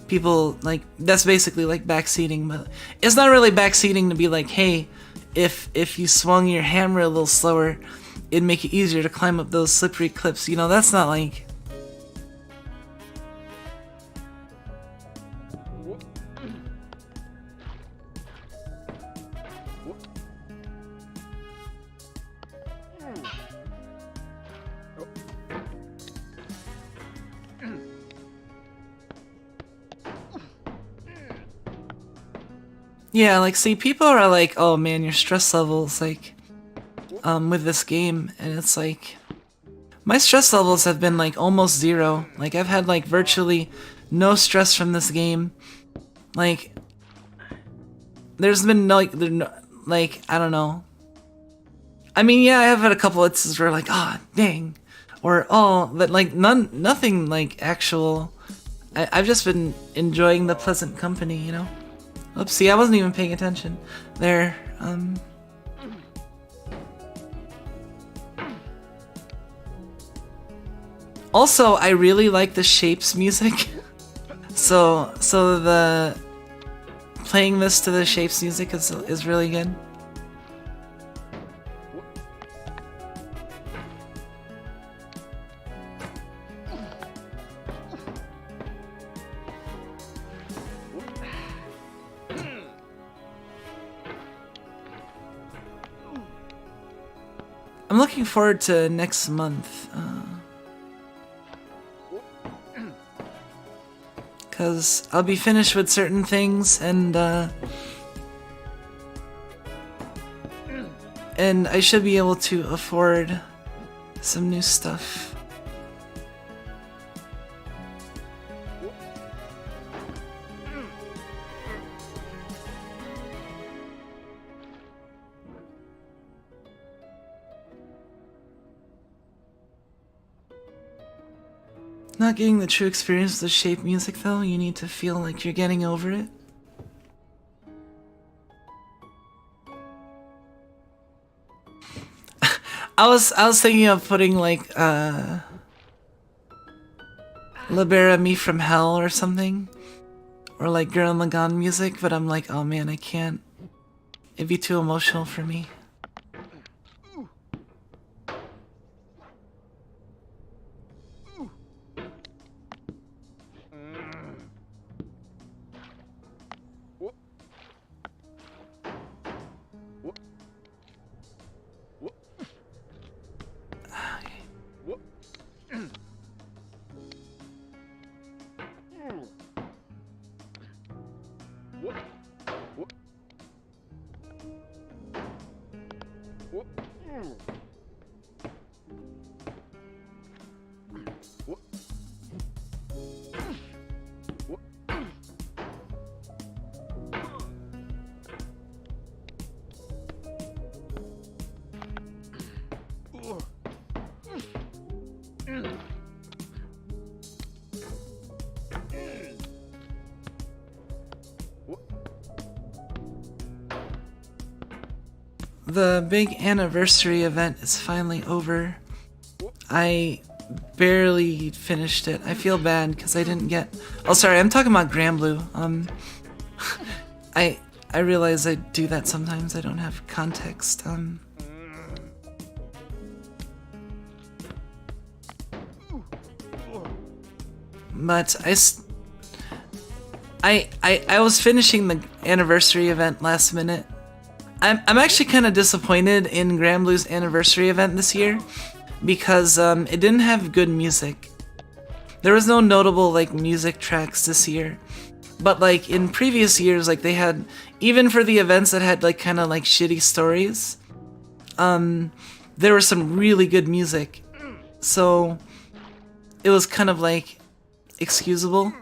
people like, that's basically like backseating, but it's not really backseating to be like, hey, if you swung your hammer a little slower, it'd make it easier to climb up those slippery cliffs, you know. That's not like, yeah, like, see, people are like, oh man, your stress levels, like, with this game, and it's like, my stress levels have been like almost zero. Like, I've had like virtually no stress from this game. Like, there's been no, like, I don't know. I mean, yeah, I have had a couple instances where like, ah, dang, or oh, but like nothing like actual. I've just been enjoying the pleasant company, you know. Oopsie, I wasn't even paying attention there. Also, I really like the Shapes music. so the playing this to the Shapes music is really good. I'm looking forward to next month. Cause I'll be finished with certain things, and I should be able to afford some new stuff. Not getting the true experience of the Shape music though, you need to feel like you're getting over it. I was thinking of putting like Libera Me from Hell or something. Or like Gurren Lagann music, but I'm like, oh man, I can't. It'd be too emotional for me. The big anniversary event is finally over. I barely finished it. I feel bad because I didn't get... Oh, sorry, I'm talking about Granblue. I realize I do that sometimes. I don't have context. But I was finishing the anniversary event last minute. I'm actually kind of disappointed in Granblue's anniversary event this year because it didn't have good music. There was no notable like music tracks this year, but like in previous years, like they had, even for the events that had like kind of like shitty stories, there was some really good music. so it was kind of like excusable.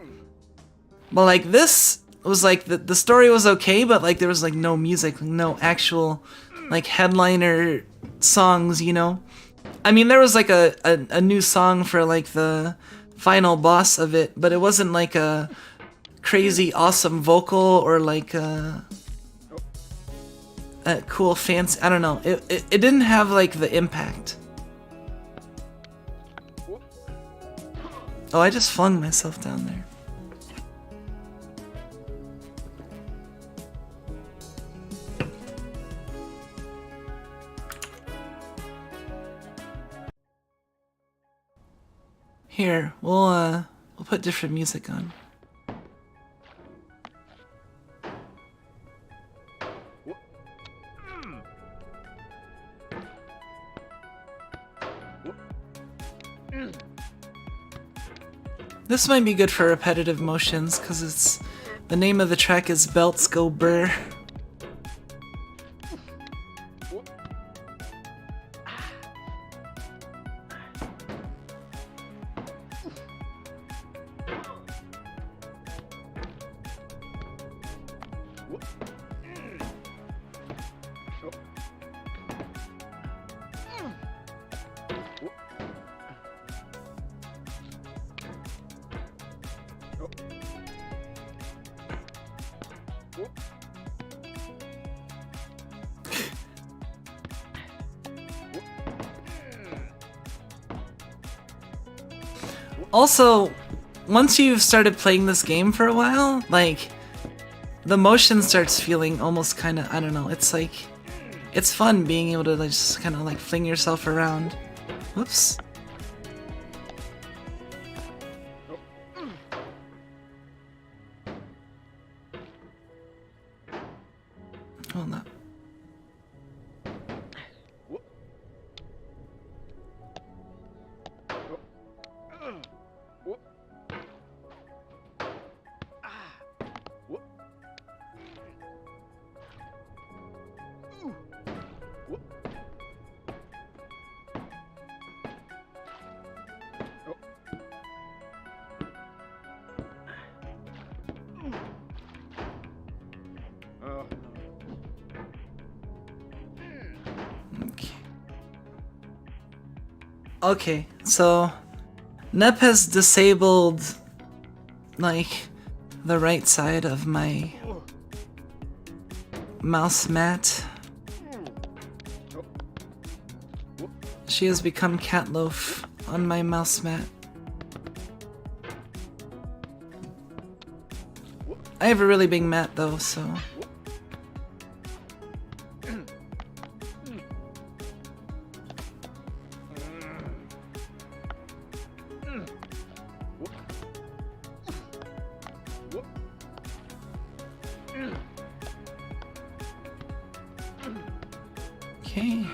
But like this was like the story was okay, but like there was like no music, no actual like headliner songs, you know? I mean, there was like a new song for like the final boss of it, but it wasn't like a crazy awesome vocal or like a cool fancy, I don't know. It didn't have like the impact. Oh, I just flung myself down there. Here, we'll put different music on. This might be good for repetitive motions, because it's the name of the track is Belts Go Brr. Also, once you've started playing this game for a while, like, the motion starts feeling almost kind of, I don't know, it's like, it's fun being able to like, just kind of like fling yourself around. Whoops. Hold up. Okay, so Nep has disabled like the right side of my mouse mat. She has become Catloaf on my mouse mat. I have a really big mat though, so... Okay.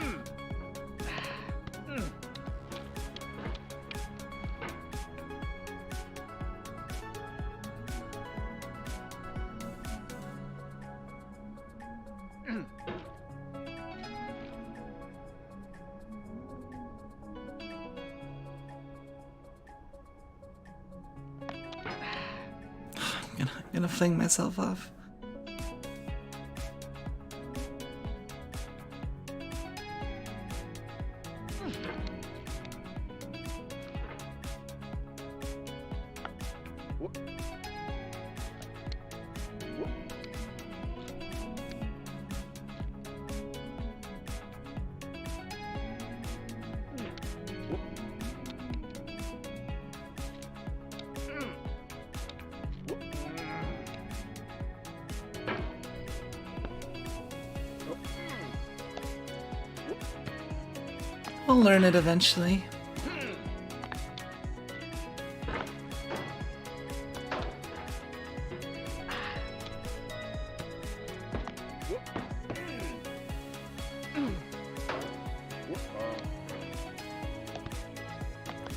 I'm gonna fling myself off. We'll learn it eventually.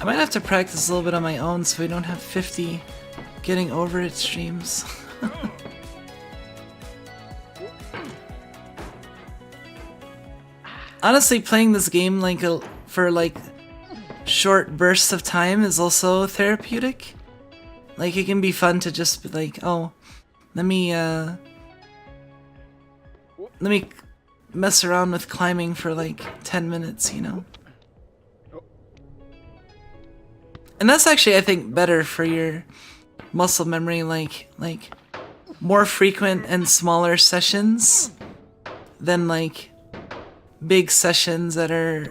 I might have to practice a little bit on my own so we don't have 50 getting over it streams. Honestly, playing this game like for like short bursts of time is also therapeutic. Like, it can be fun to just be like, oh, let me mess around with climbing for like 10 minutes, you know? And that's actually, I think, better for your muscle memory, like more frequent and smaller sessions than like big sessions that are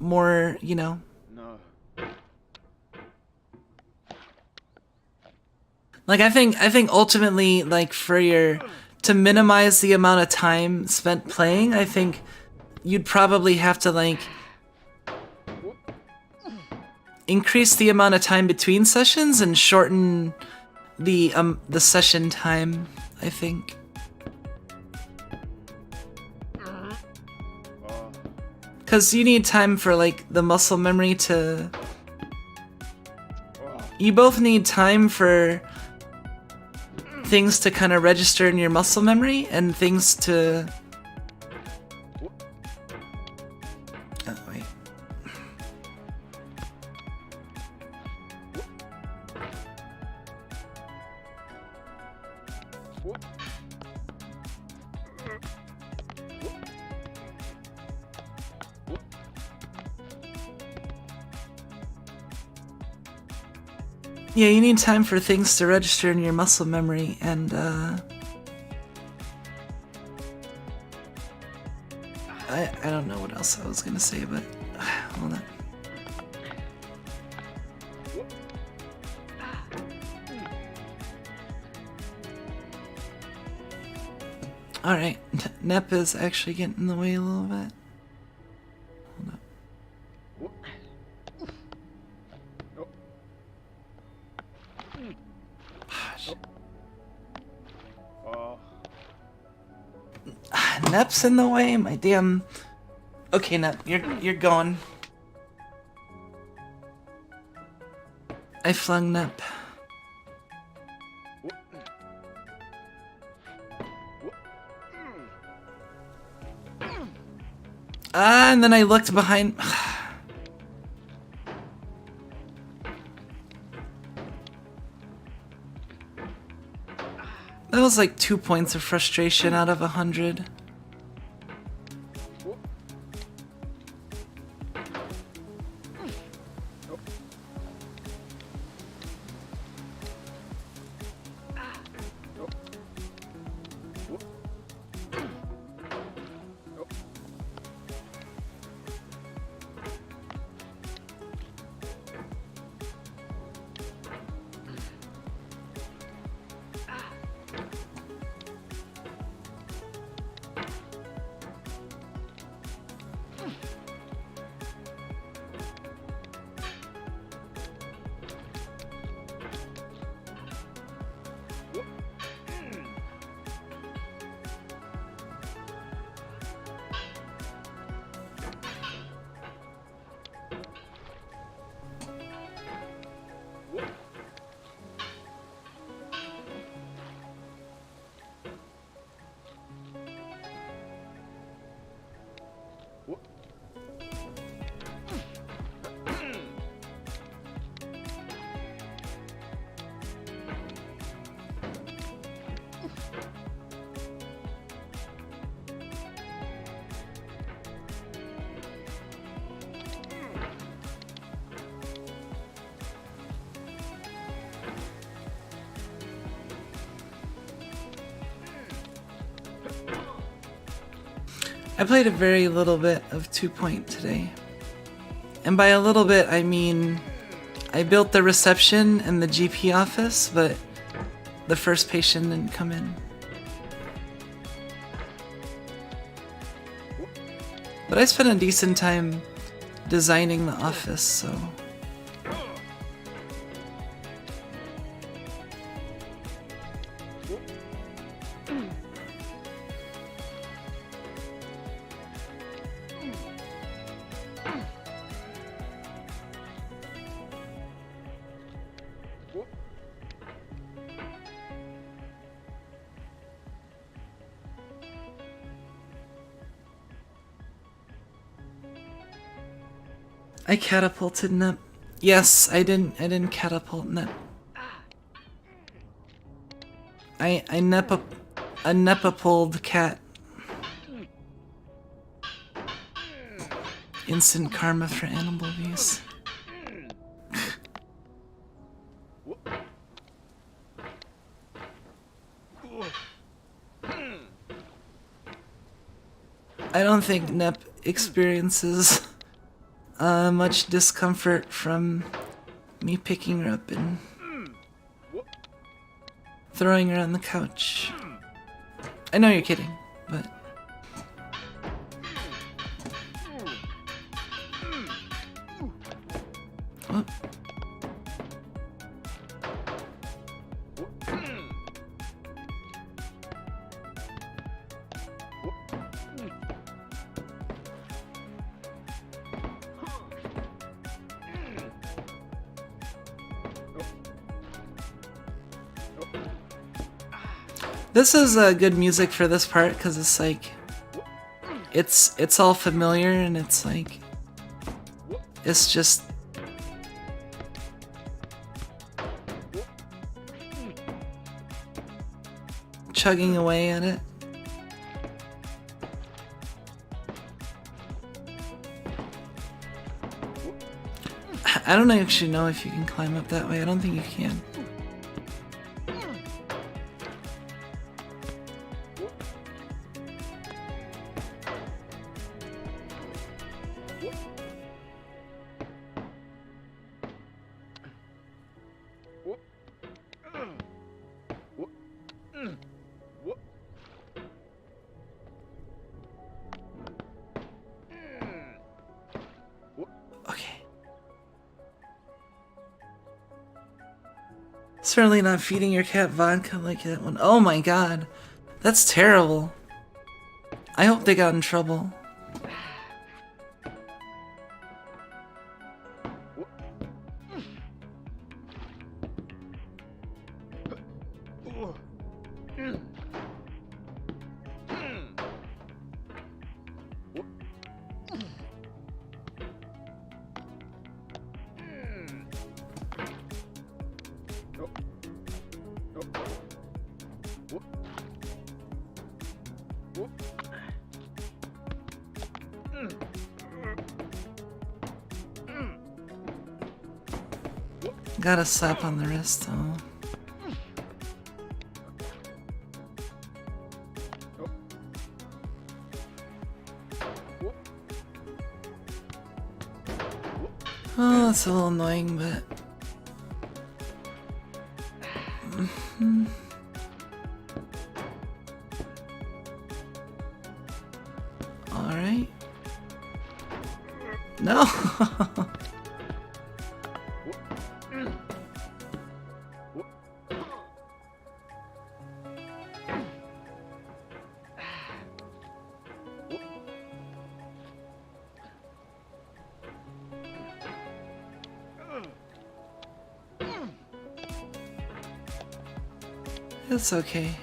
more, you know. Like, I think ultimately, like, to minimize the amount of time spent playing, I think you'd probably have to, like, increase the amount of time between sessions and shorten the session time, I think. Because you need time for, like, the muscle memory to... You both need time for things to kind of register in your muscle memory and things to... Oh, wait. Yeah, you need time for things to register in your muscle memory, and I don't know what else I was gonna say, but hold on. Alright, Nep is actually getting in the way a little bit. Hold up. Nep's in the way, my damn. Okay, Nep, you're going. I flung Nep. And then I looked behind. That was like 2 points of frustration out of 100. I played a very little bit of 2 Point today. And by a little bit, I mean I built the reception and the GP office, but the first patient didn't come in. But I spent a decent time designing the office, so... I catapulted Nep. Yes, I didn't catapult Nep. I nepapuled cat. Instant karma for animal abuse. I don't think Nep experiences much discomfort from me picking her up and throwing her on the couch. I know you're kidding, but... Oh. This is good music for this part because it's like it's all familiar and it's like it's just chugging away at it. I don't actually know if you can climb up that way. I don't think you can. Certainly not feeding your cat vodka like that one. Oh my god. That's terrible. I hope they got in trouble. Got a slap on the wrist though. Oh, that's a little annoying, but... Alright. No! It's okay.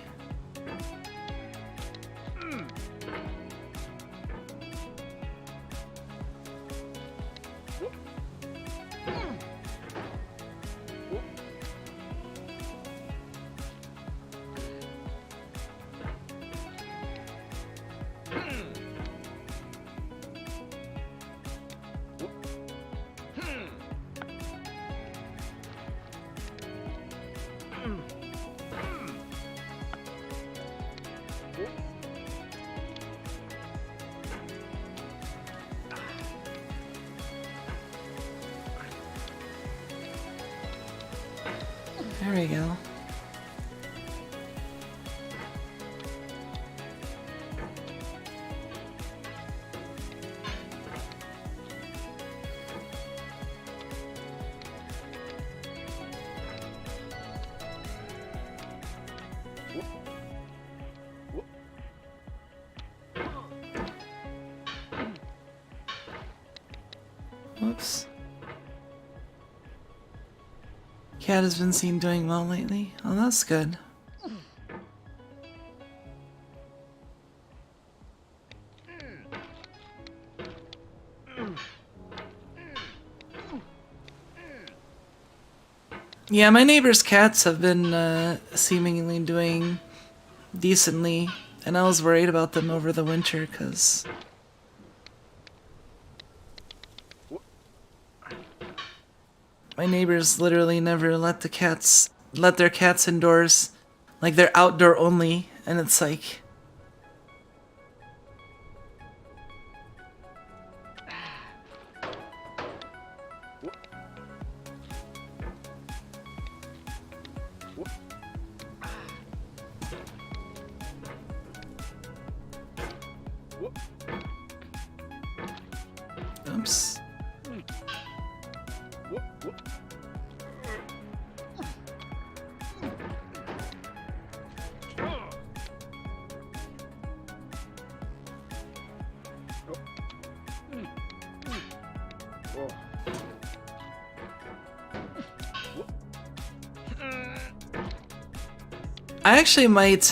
There we go. Whoops. Cat has been seen doing well lately. Oh, that's good. Yeah, my neighbor's cats have been seemingly doing decently, and I was worried about them over the winter because my neighbors literally never let their cats indoors. Like, they're outdoor only, and it's like... Oops. I actually might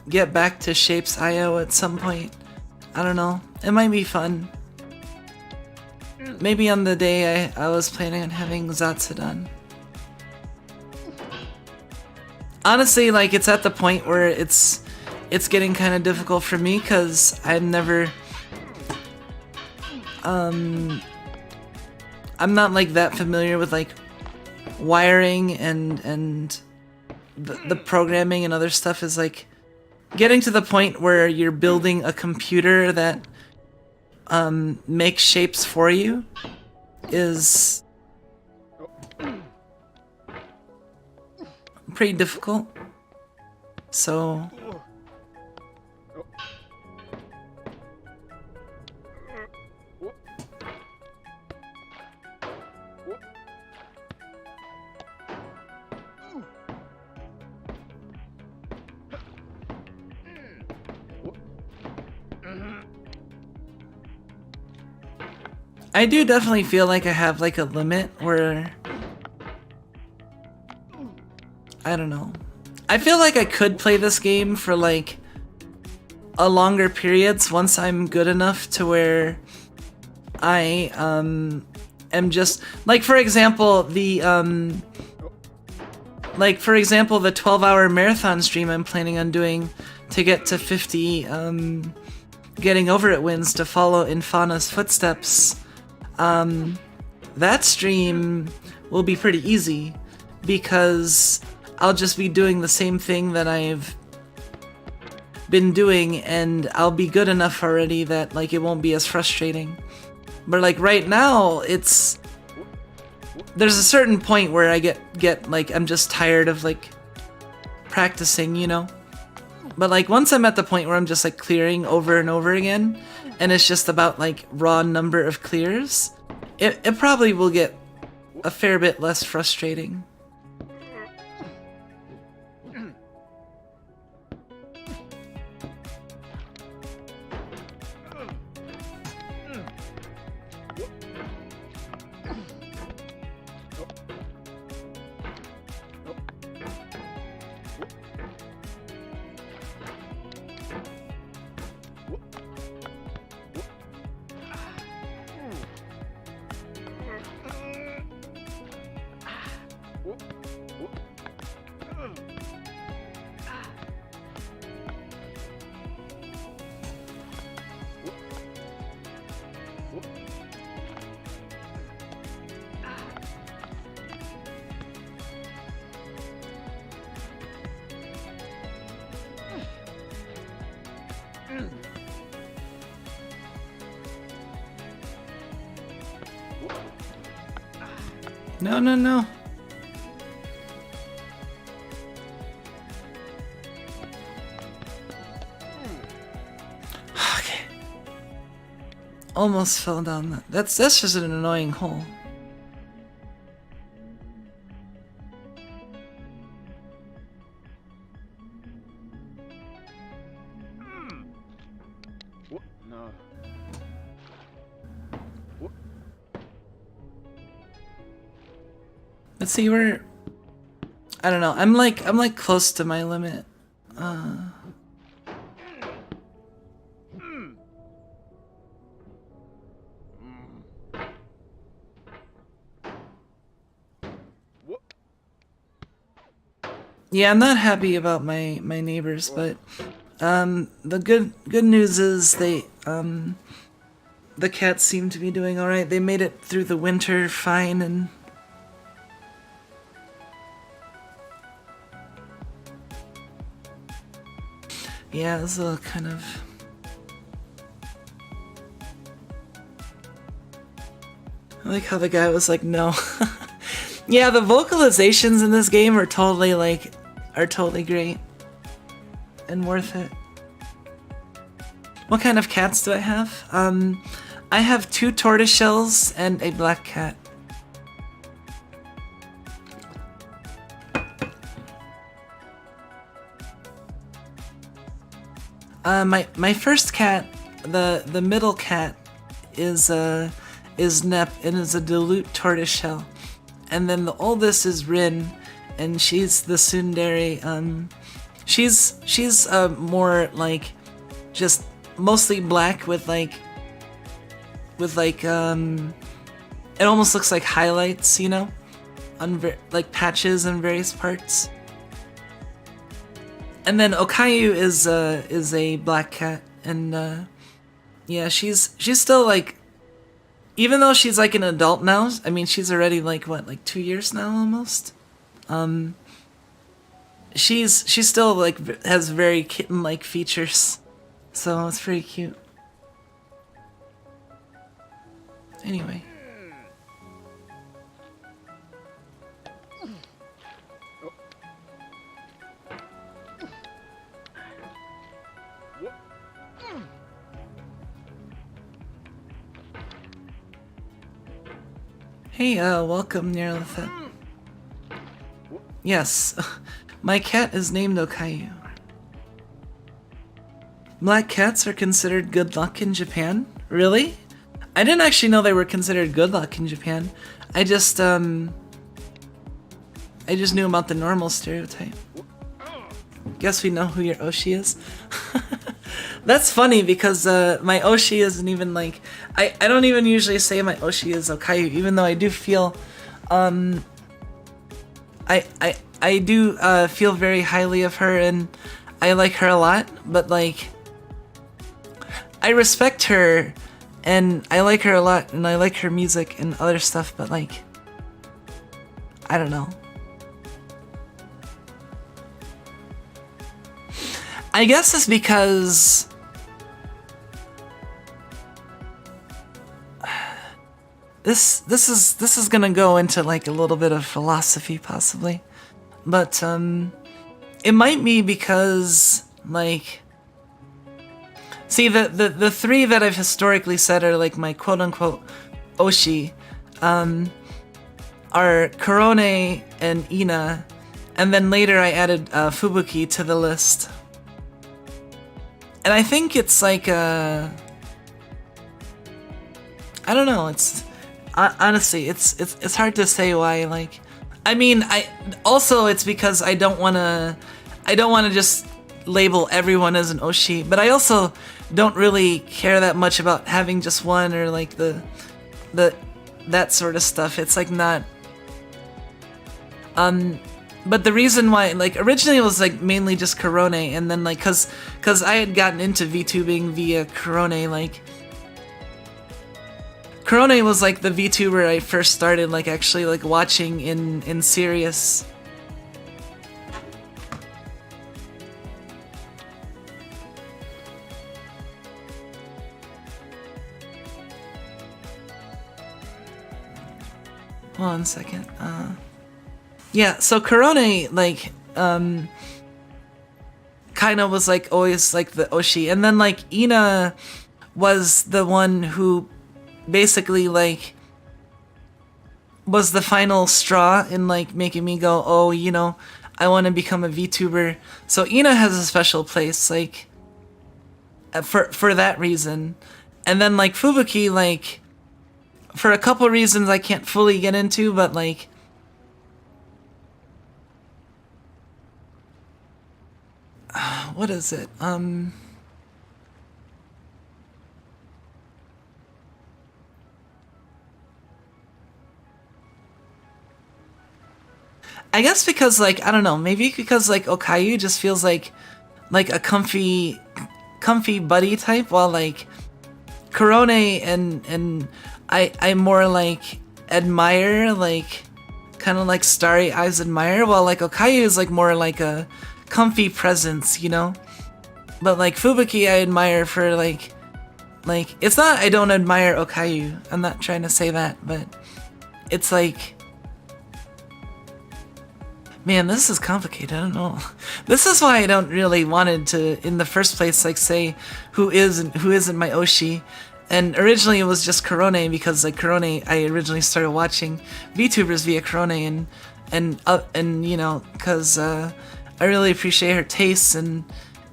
get back to Shapes IO at some point. I don't know. It might be fun. Maybe on the day I was planning on having Zatsudan. Honestly, like, it's at the point where it's getting kind of difficult for me because I'm never... I'm not like that familiar with like wiring and the programming and other stuff. Is like getting to the point where you're building a computer that makes shapes for you is pretty difficult. So I do definitely feel like I have like a limit where I don't know. I feel like I could play this game for like a longer periods once I'm good enough to where I am just like, for example, the 12-hour marathon stream I'm planning on doing to get to 50 getting over it wins to follow in Fauna's footsteps. That stream will be pretty easy because I'll just be doing the same thing that I've been doing, and I'll be good enough already that like it won't be as frustrating. But like right now, there's a certain point where I get like I'm just tired of like practicing, you know? But like once I'm at the point where I'm just like clearing over and over again, and it's just about like raw number of clears, it probably will get a fair bit less frustrating. No, no, no. Okay. Almost fell down that. That's just an annoying hole. Let's see where. I don't know. I'm like close to my limit. Yeah, I'm not happy about my neighbors, but the good news is the cats seem to be doing all right. They made it through the winter fine, and yeah, it was a kind of. I like how the guy was like, no. Yeah, the vocalizations in this game are totally great and worth it. What kind of cats do I have? I have 2 tortoiseshells and a black cat. My first cat, the middle cat, is Nep and is a dilute tortoiseshell, and then the oldest is Rin, and she's the tsundere. She's more like just mostly black with like it almost looks like highlights, you know, on like patches in various parts. And then Okayu is a black cat, and yeah, she's still like, even though she's like an adult now. I mean, she's already like what, like 2 years now almost. She's still like has very kitten-like features, so it's pretty cute. Anyway. Hey, welcome, Nyarlathep. Yes, my cat is named Okayu. Black cats are considered good luck in Japan? Really? I didn't actually know they were considered good luck in Japan. I just knew about the normal stereotype. Guess we know who your Oshi is. That's funny because my Oshi isn't even like, I don't even usually say my Oshi is Okayu, even though I do feel I do feel very highly of her, and I like her a lot, but like I respect her and I like her a lot, and I like her music and other stuff, but like I don't know. I guess it's because this is gonna go into like a little bit of philosophy possibly, but it might be because like, see, the 3 that I've historically said are like my quote unquote Oshi, are Korone and Ina, and then later I added Fubuki to the list. And I think it's like I don't know. It's honestly, it's hard to say why. Like, I mean, it's because I don't wanna just label everyone as an Oshi, but I also don't really care that much about having just one, or like the that sort of stuff. It's like not. But the reason why, like, originally it was like mainly just Korone, and then like, cause I had gotten into VTubing via Korone. Like, Korone was like the VTuber I first started like actually like watching in serious. Hold on a second. Yeah, so Korone, like, kind of was, like, always, like, the Oshi. And then, like, Ina was the one who basically, like, was the final straw in, like, making me go, oh, you know, I want to become a VTuber. So Ina has a special place, like, for that reason. And then, like, Fubuki, like, for a couple reasons I can't fully get into, but, like, what is it? I guess because like I don't know, maybe because like Okayu just feels like a comfy buddy type, while like Korone and I more like admire, like kind of like starry eyes admire, while like Okayu is like more like a comfy presence, you know? But like Fubuki I admire for like it's not I don't admire Okayu. I'm not trying to say that, but it's like, man, this is complicated. I don't know. This is why I don't really wanted to, in the first place, like say who is and who isn't my Oshi. And originally it was just Korone, because like Korone, I originally started watching VTubers via Korone, and you know, because I really appreciate her tastes and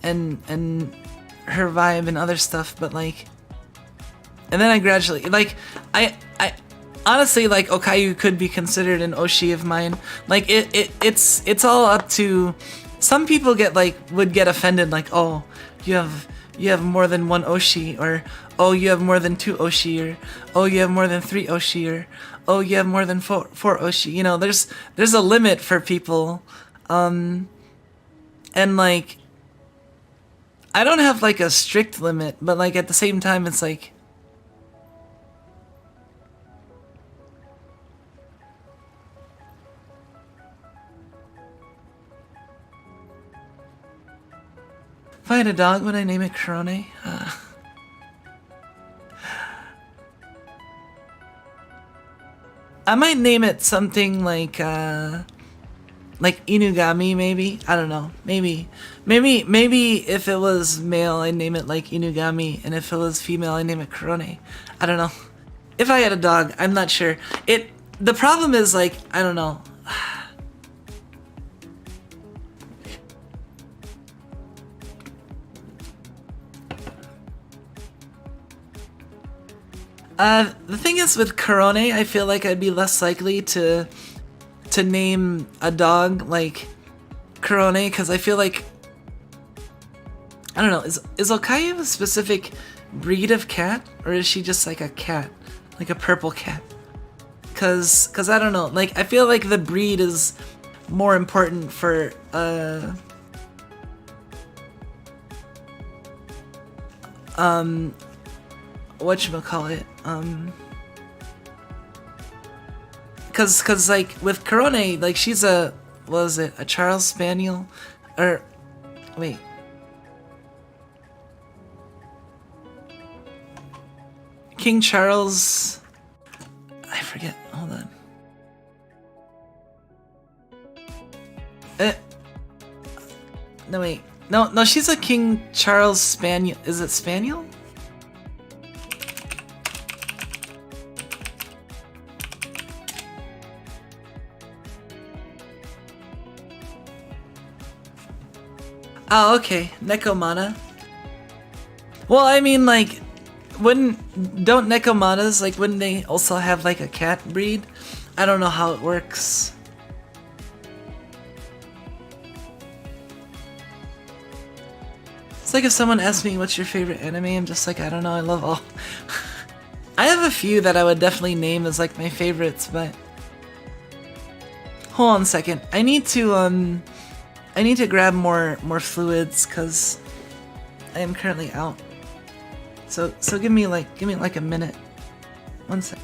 her vibe and other stuff. But like, and then I gradually like I honestly, like, Okayu could be considered an Oshi of mine. Like, it's all up to... Some people would get offended, like, oh, you have more than one Oshi, or, oh, you have more than 2 Oshi, or, oh, you have more than 3 Oshi, or, oh, you have more than 4 Oshi. You know, there's a limit for people. And, like, I don't have, like, a strict limit, but, like, at the same time, it's like... If I had a dog, would I name it Korone? I might name it something like Inugami, maybe? I don't know. Maybe if it was male, I'd name it like Inugami, and if it was female, I'd name it Korone. I don't know. If I had a dog, I'm not sure. The problem is, like, I don't know. The thing is with Korone, I feel like I'd be less likely to name a dog like Korone, because I feel like, I don't know, is Okayu a specific breed of cat, or is she just like a cat, like a purple cat? Cause I don't know, like, I feel like the breed is more important for whatchamacallit, cause like with Korone, like she's a, what is it, a Charles Spaniel, or wait, King Charles, I forget, hold on. No wait, no, she's a King Charles Spaniel, is it Spaniel? Oh, okay, Nekomata. Well, I mean, like, don't Nekomatas, like, wouldn't they also have, like, a cat breed? I don't know how it works. It's like if someone asked me, what's your favorite anime? I'm just like, I don't know, I love all. I have a few that I would definitely name as, like, my favorites, but... Hold on a second. I need to grab more fluids, cause I am currently out. So give me like a minute. 1 sec.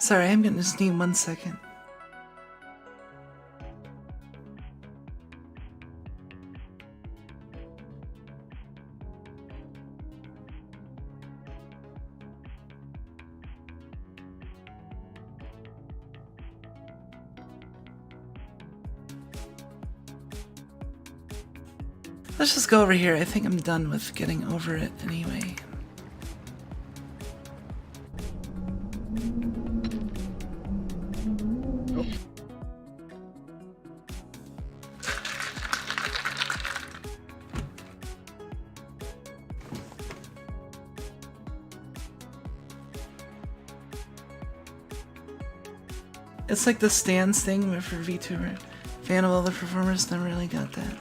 Sorry, I'm gonna just need 1 second. Let's just go over here. I think I'm done with getting over it anyway. It's like the stands thing for VTuber. Fan of all the performers, never really got that.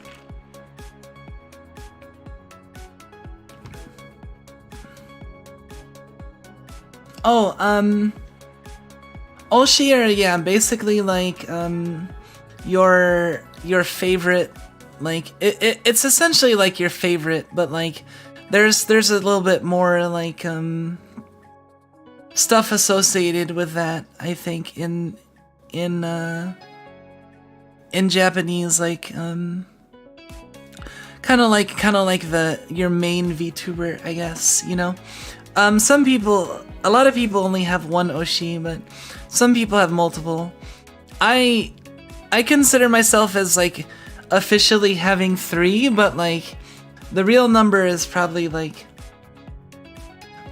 Oh, Oshi are, yeah, basically like, your favorite, like, it's essentially like your favorite, but like, there's a little bit more like, stuff associated with that, I think, in Japanese, like, kind of like your main VTuber, I guess, you know? A lot of people only have one Oshi, but some people have multiple. I consider myself as like officially having 3, but like the real number is probably like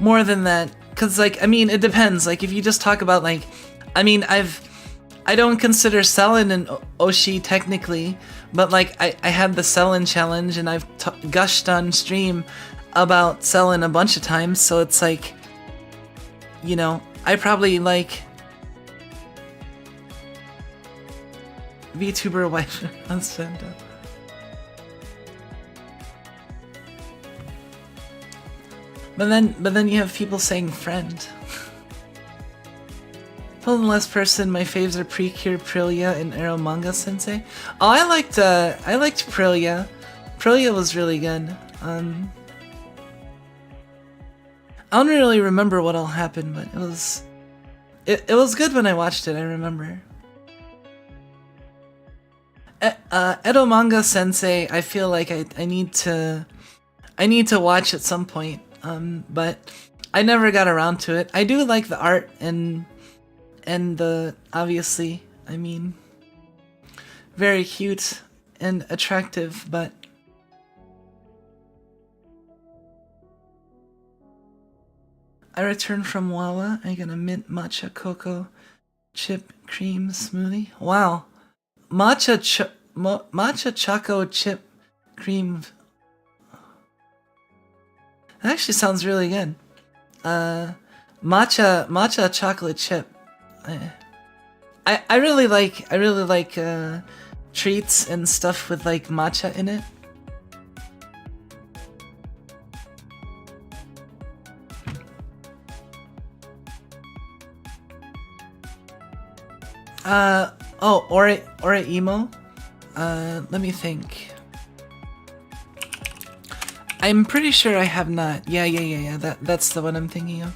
more than that. Cause like, I mean, it depends. Like if you just talk about like, I mean, I don't consider Selen an Oshi technically, but like I had the Selen challenge and I've gushed on stream about Selen a bunch of times, so it's like, you know, I probably like VTuber wife on Santa. But then you have people saying friend. Told the last person my faves are Precure, Prillia, and Aromanga Sensei. Oh, I liked Prillia. Prillia was really good. I don't really remember what all happened, but it was good when I watched it, I remember. Aromanga Sensei, I feel like I need to watch at some point, but I never got around to it. I do like the art and the, obviously, I mean, very cute and attractive, but I returned from Wawa. I got a mint matcha cocoa chip cream smoothie. Wow, matcha choco chip cream. That actually sounds really good. Matcha chocolate chip. I really like treats and stuff with like matcha in it. Ore emo? Let me think. I'm pretty sure I have not. Yeah. That's the one I'm thinking of.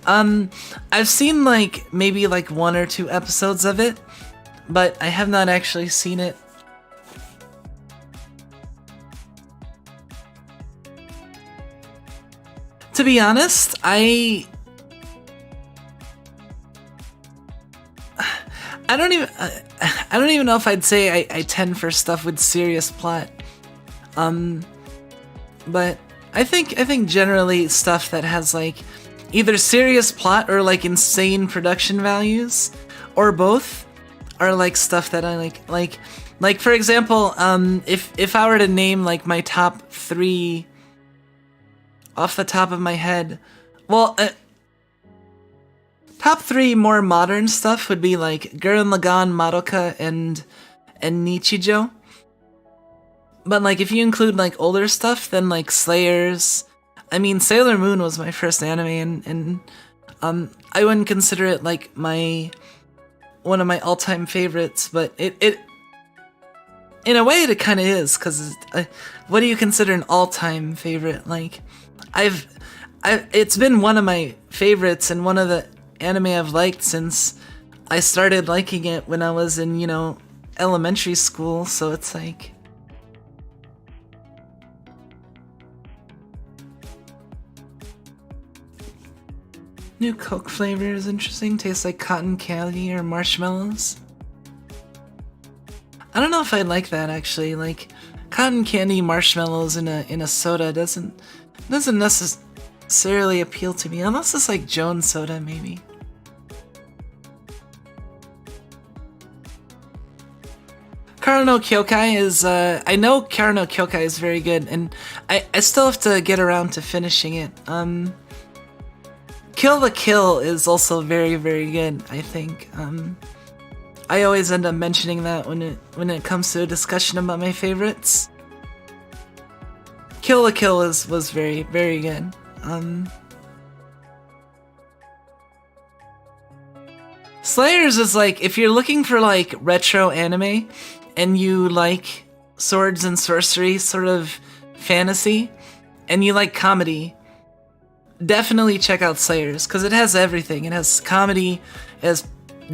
I've seen like maybe like 1 or 2 episodes of it, but I have not actually seen it. To be honest, I don't even know if I'd say I tend for stuff with serious plot. But I think generally stuff that has like either serious plot or like insane production values, or both, are like stuff that I like. Like for example, if I were to name like my top 3 off the top of my head, well, top 3 more modern stuff would be like Gurren Lagann, Madoka, and Nichijou. But like if you include like older stuff, then like Slayers. I mean, Sailor Moon was my first anime, and I wouldn't consider it like one of my all-time favorites, but it in a way it kind of is, because what do you consider an all-time favorite? Like it's been one of my favorites and one of the anime I've liked since I started liking it when I was in, you know, elementary school, so it's like... New Coke flavor is interesting, tastes like cotton candy or marshmallows. I don't know if I like that actually, like cotton candy marshmallows in a soda doesn't necessarily appeal to me, unless it's like Jones soda maybe. Kara no Kyokai is, I know Kara no Kyokai is very good, and I still have to get around to finishing it. Kill the Kill is also very, very good, I think. I always end up mentioning that when it comes to a discussion about my favorites. Kill the Kill was very, very good. Slayers is like, if you're looking for like retro anime and you like swords and sorcery sort of fantasy and you like comedy, definitely check out Slayers, because it has everything. It has comedy, it has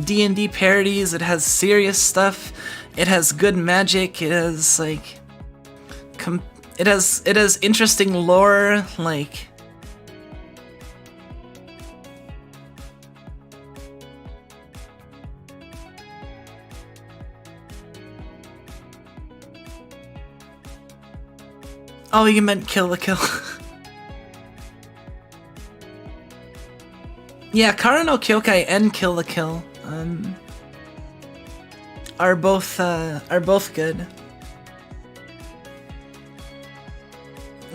D&D parodies, it has serious stuff, it has good magic, it has like it has interesting lore, like oh, you meant Kill the Kill. Yeah, Kara no Kyokai and Kill the Kill are both good.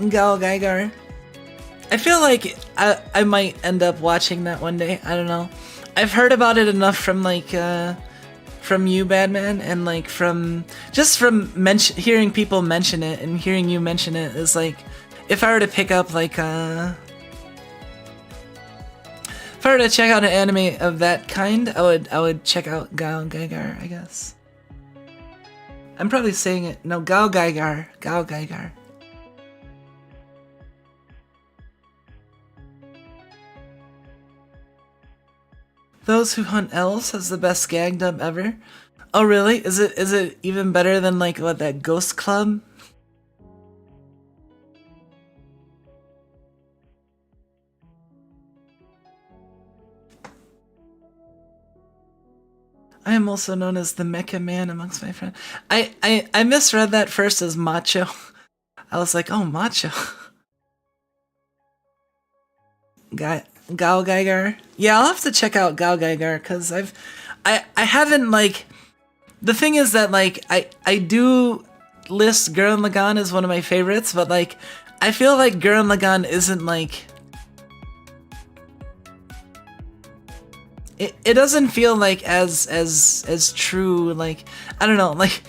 Gao Gaigar. I feel like I might end up watching that one day. I don't know. I've heard about it enough from like from you, Badman, and like from hearing people mention it and hearing you mention it is like, if I were to pick up like if I were to check out an anime of that kind, I would check out Gao Gaigar, I guess. I'm probably saying it. No, Gao Gaigar. Gao Gaigar. Those Who Hunt Elves has the best gag dub ever. Oh really? Is it even better than like what, that Ghost Club? I am also known as the Mecha Man amongst my friends. I misread that first as Macho. I was like, oh, Macho. Gao Gaigar. Yeah, I'll have to check out Gao Gaigar, because I haven't, like... The thing is that, like, I do list Gurren Lagann as one of my favorites, but, like, I feel like Gurren Lagann isn't, like... It doesn't feel like as true, like, I don't know, like,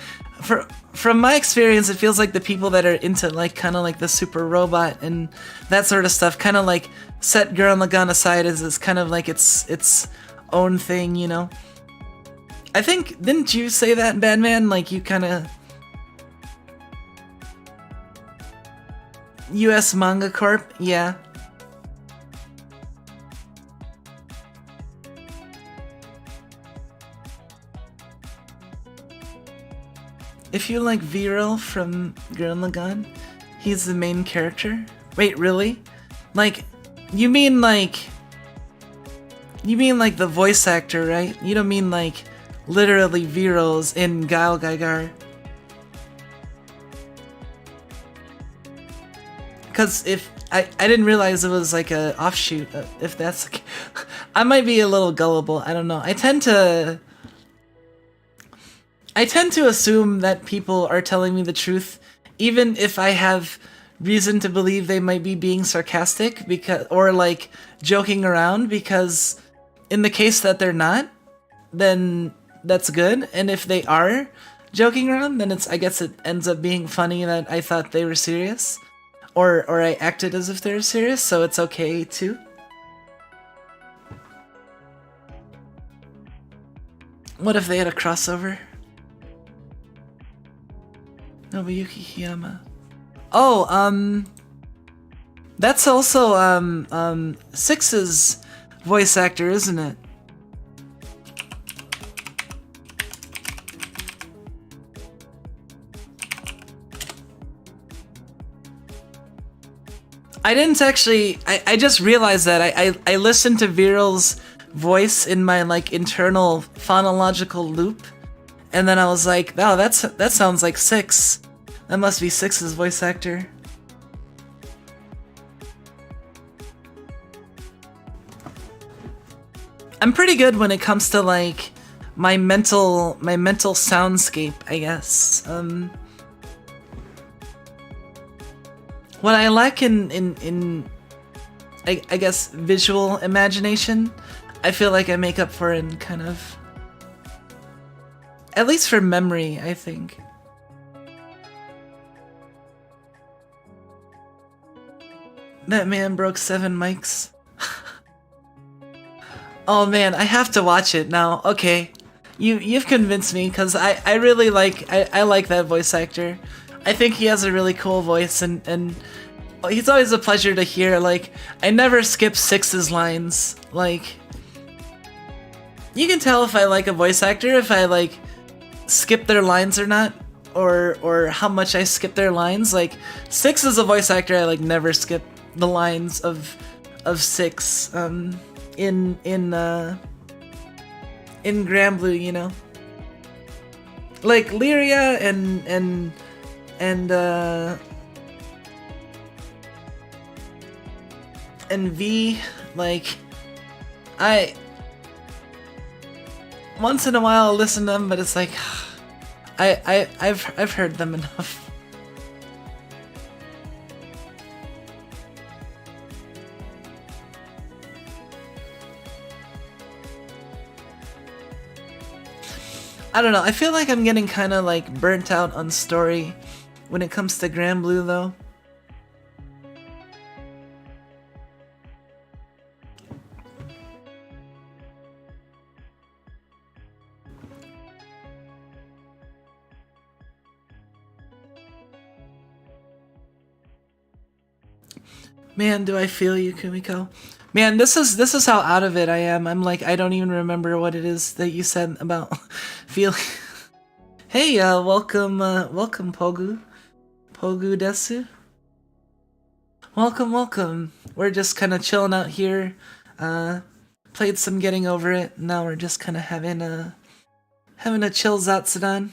from my experience, it feels like the people that are into, like, kind of like the super robot and that sort of stuff kind of, like, set Gurren Lagann aside as kind of, like, its own thing, you know? I think, didn't you say that, Badman? Like, you kind of... US Manga Corp? Yeah. If you like Viral from Gurren Lagann, he's the main character. Wait, really? Like, you mean like the voice actor, right? You don't mean like literally Viral's in Gao Gaigar. Because if I didn't realize it was like a offshoot. If that's like, I might be a little gullible. I don't know. I tend to assume that people are telling me the truth, even if I have reason to believe they might be being sarcastic or like joking around, because in the case that they're not, then that's good. And if they are joking around, then I guess it ends up being funny that I thought they were serious, or I acted as if they were serious, so it's okay too. What if they had a crossover? Nobuyuki Hiyama. Oh, that's also, 6's voice actor, isn't it? I didn't actually. I just realized that I listened to Viral's voice in my like internal phonological loop, and then I was like, "Wow, that sounds like Six. That must be Six's voice actor." I'm pretty good when it comes to like my mental soundscape, I guess. What I lack in I guess visual imagination, I feel like I make up for in kind of, at least for memory, I think. That man broke 7 mics. Oh man, I have to watch it now. Okay, you've convinced me, because I really like I like that voice actor. I think he has a really cool voice, and he's always a pleasure to hear. Like, I never skip Six's lines. Like, you can tell if I like a voice actor if I like skip their lines or not, or how much I skip their lines. Like, Six is a voice actor I like never skip the lines of Six. In Granblue, you know, like Lyria and V, like, I once in a while I'll listen to them, but it's like I've heard them enough. I don't know, I feel like I'm getting kind of like burnt out on story when it comes to Granblue though. Man, do I feel you, Kumiko. Man, this is how out of it I am. I'm like, I don't even remember what it is that you said about feeling. Hey, welcome Pogu. Pogu desu. Welcome. We're just kind of chilling out here. Played some Getting Over It. Now we're just kind of having a chill Zatsudan.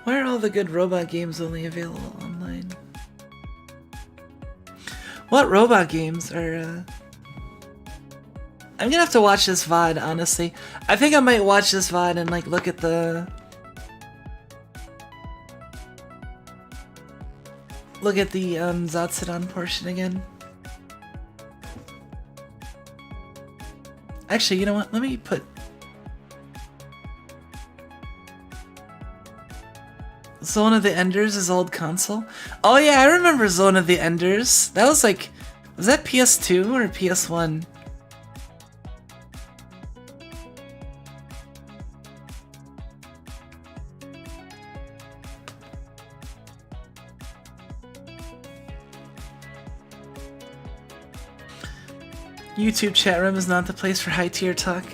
Why are all the good robot games only available online? What robot games are, I'm gonna have to watch this VOD, honestly. I think I might watch this VOD and, like, look at the... Zatsudan portion again. Actually, you know what? Let me put... Zone of the Enders is old console? Oh yeah, I remember Zone of the Enders. That was like... Was that PS2 or PS1? YouTube chat room is not the place for high tier talk.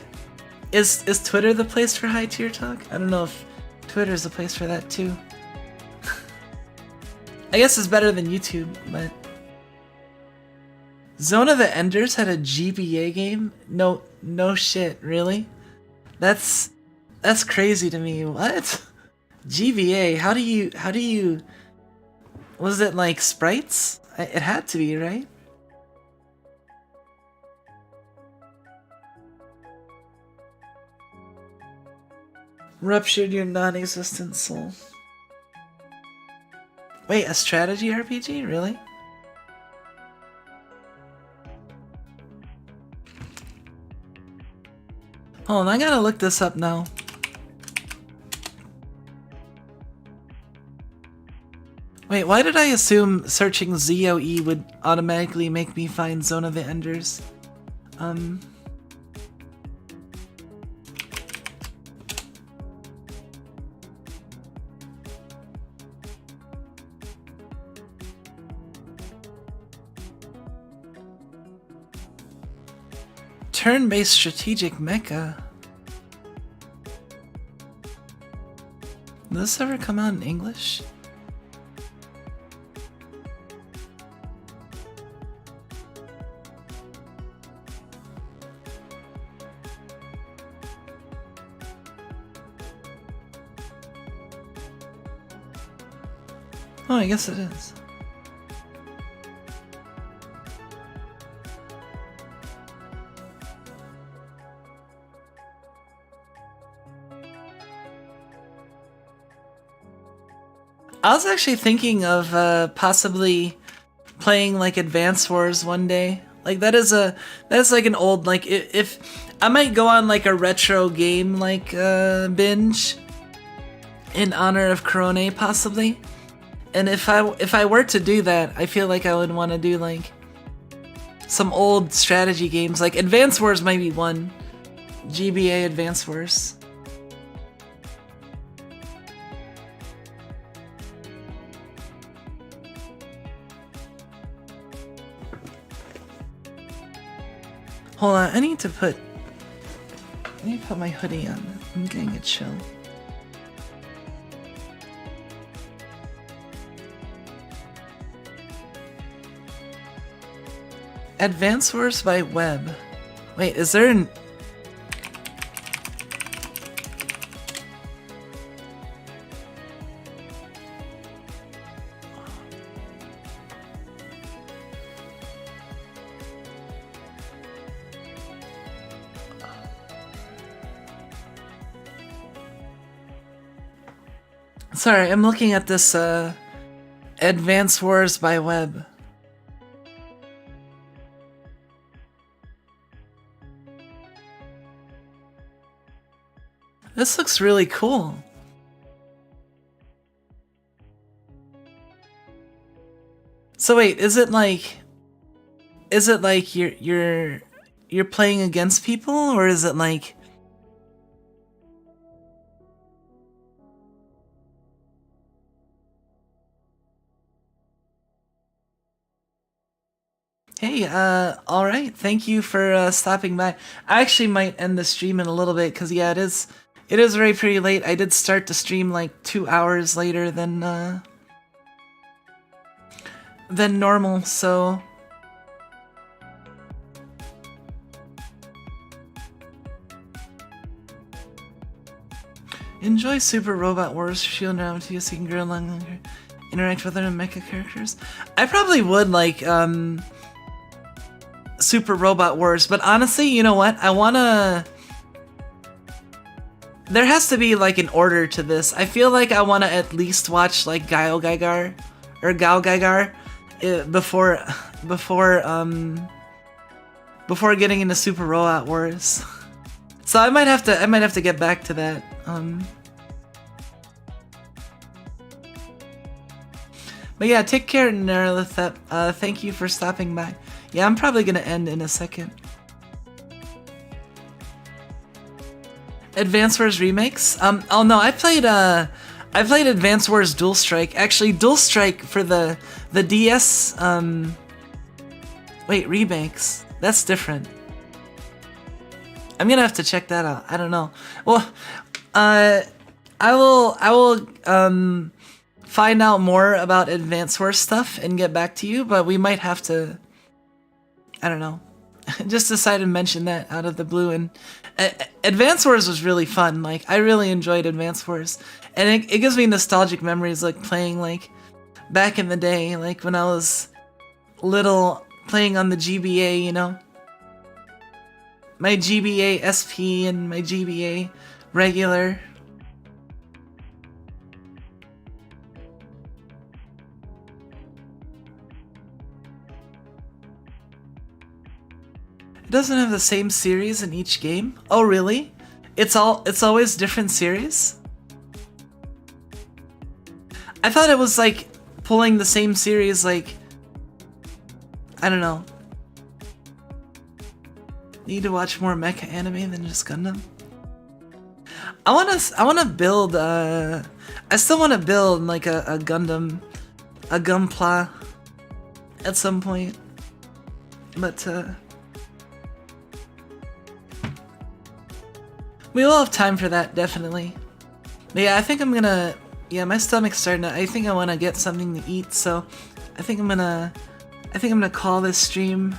Is Twitter the place for high tier talk? I don't know if Twitter's the place for that too. I guess it's better than YouTube, but... Zone of the Enders had a GBA game? No shit, really? That's crazy to me. What? GBA? How do you... Was it like sprites? It had to be, right? Ruptured your non-existent soul. Wait, a strategy RPG? Really? Hold on, I gotta look this up now. Wait, why did I assume searching ZOE would automatically make me find Zone of the Enders? turn-based strategic mecha. Did this ever come out in English? Oh, I guess it is. I was actually thinking of possibly playing like Advance Wars one day. Like that's like an old, like if I might go on like a retro game like binge in honor of Corone possibly. And if I were to do that, I feel like I would want to do like some old strategy games. Like Advance Wars might be one. GBA Advance Wars. Hold on, I need to put my hoodie on. I'm getting a chill. Advance Wars by Web. Wait, is there an... Sorry, I'm looking at this Advance Wars by Web. This looks really cool. So wait, is it like you're playing against people, or is it like... Hey, alright, thank you for stopping by. I actually might end the stream in a little bit, because yeah, it is very pretty late. I did start the stream like 2 hours later than normal, so... Enjoy Super Robot Wars, Shield Round 2, so you can grow longer, interact with other mecha characters. I probably would like, Super Robot Wars, but honestly, you know what? I wanna... There has to be like an order to this. I feel like I wanna at least watch like Gao Gaigar before getting into Super Robot Wars. So I might have to get back to that. But yeah, take care, Nerlithep. Thank you for stopping by. Yeah, I'm probably gonna end in a second. Advance Wars remakes? Oh no, I played Advance Wars Dual Strike. Actually, Dual Strike for the DS. Wait, remakes? That's different. I'm gonna have to check that out. I don't know. Well, I will find out more about Advance Wars stuff and get back to you. But we might have to. I don't know. Just decided to mention that out of the blue. And Advance Wars was really fun. Like, I really enjoyed Advance Wars. And it gives me nostalgic memories, like playing like back in the day, like when I was little, playing on the GBA, you know? My GBA SP and my GBA regular. It doesn't have the same series in each game. Oh, really? It's always different series? I thought it was like pulling the same series, like, I don't know. Need to watch more mecha anime than just Gundam. I wanna build I still wanna build like a Gundam, a Gunpla at some point. But we will have time for that, definitely. But yeah, I think I'm gonna, yeah, my stomach's starting to, I think I want to get something to eat, so I think I'm gonna call this stream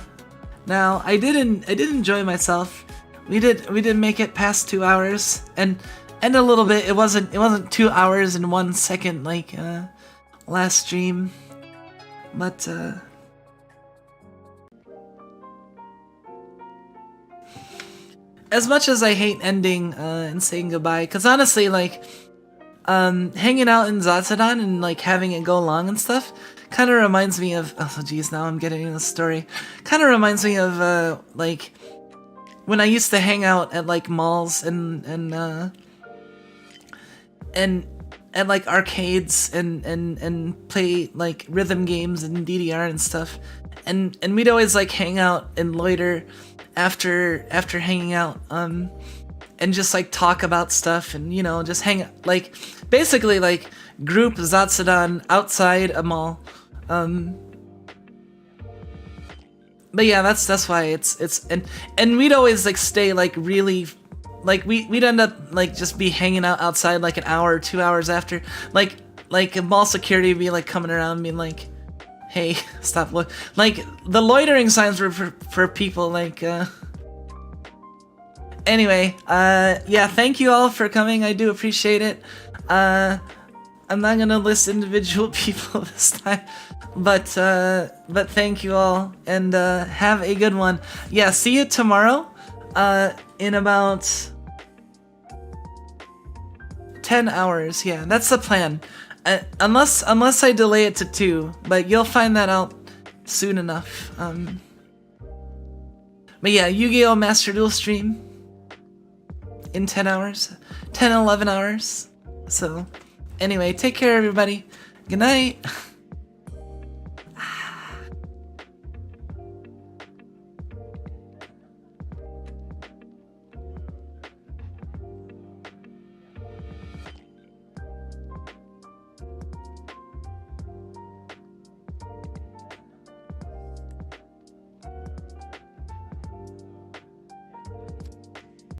now. I did enjoy myself. We did make it past 2 hours, and a little bit. It wasn't 2 hours and 1 second like last stream, but as much as I hate ending and saying goodbye, because honestly, like hanging out in Zatsudan and like having it go long and stuff kind of reminds me of, oh geez, now I'm getting into the story. Kind of reminds me of like when I used to hang out at like malls and at like arcades and play like rhythm games and DDR and stuff, and we'd always like hang out and loiter after hanging out and just like talk about stuff and, you know, just hang, like basically like group Zatsudan outside a mall. But yeah, that's why it's and we'd always like stay like really, like we'd end up like just be hanging out outside like an hour or 2 hours after, like mall security would be like coming around being like, hey, stop look, like the loitering signs were for people like anyway, yeah, thank you all for coming. I do appreciate it. I'm not gonna list individual people this time, but thank you all, and have a good one. Yeah, see you tomorrow in about 10 hours. Yeah, that's the plan. Unless I delay it to 2, but you'll find that out soon enough. But yeah, Yu-Gi-Oh! Master Duel stream in 10 hours, 10, 11 hours. So anyway, take care everybody. Good night.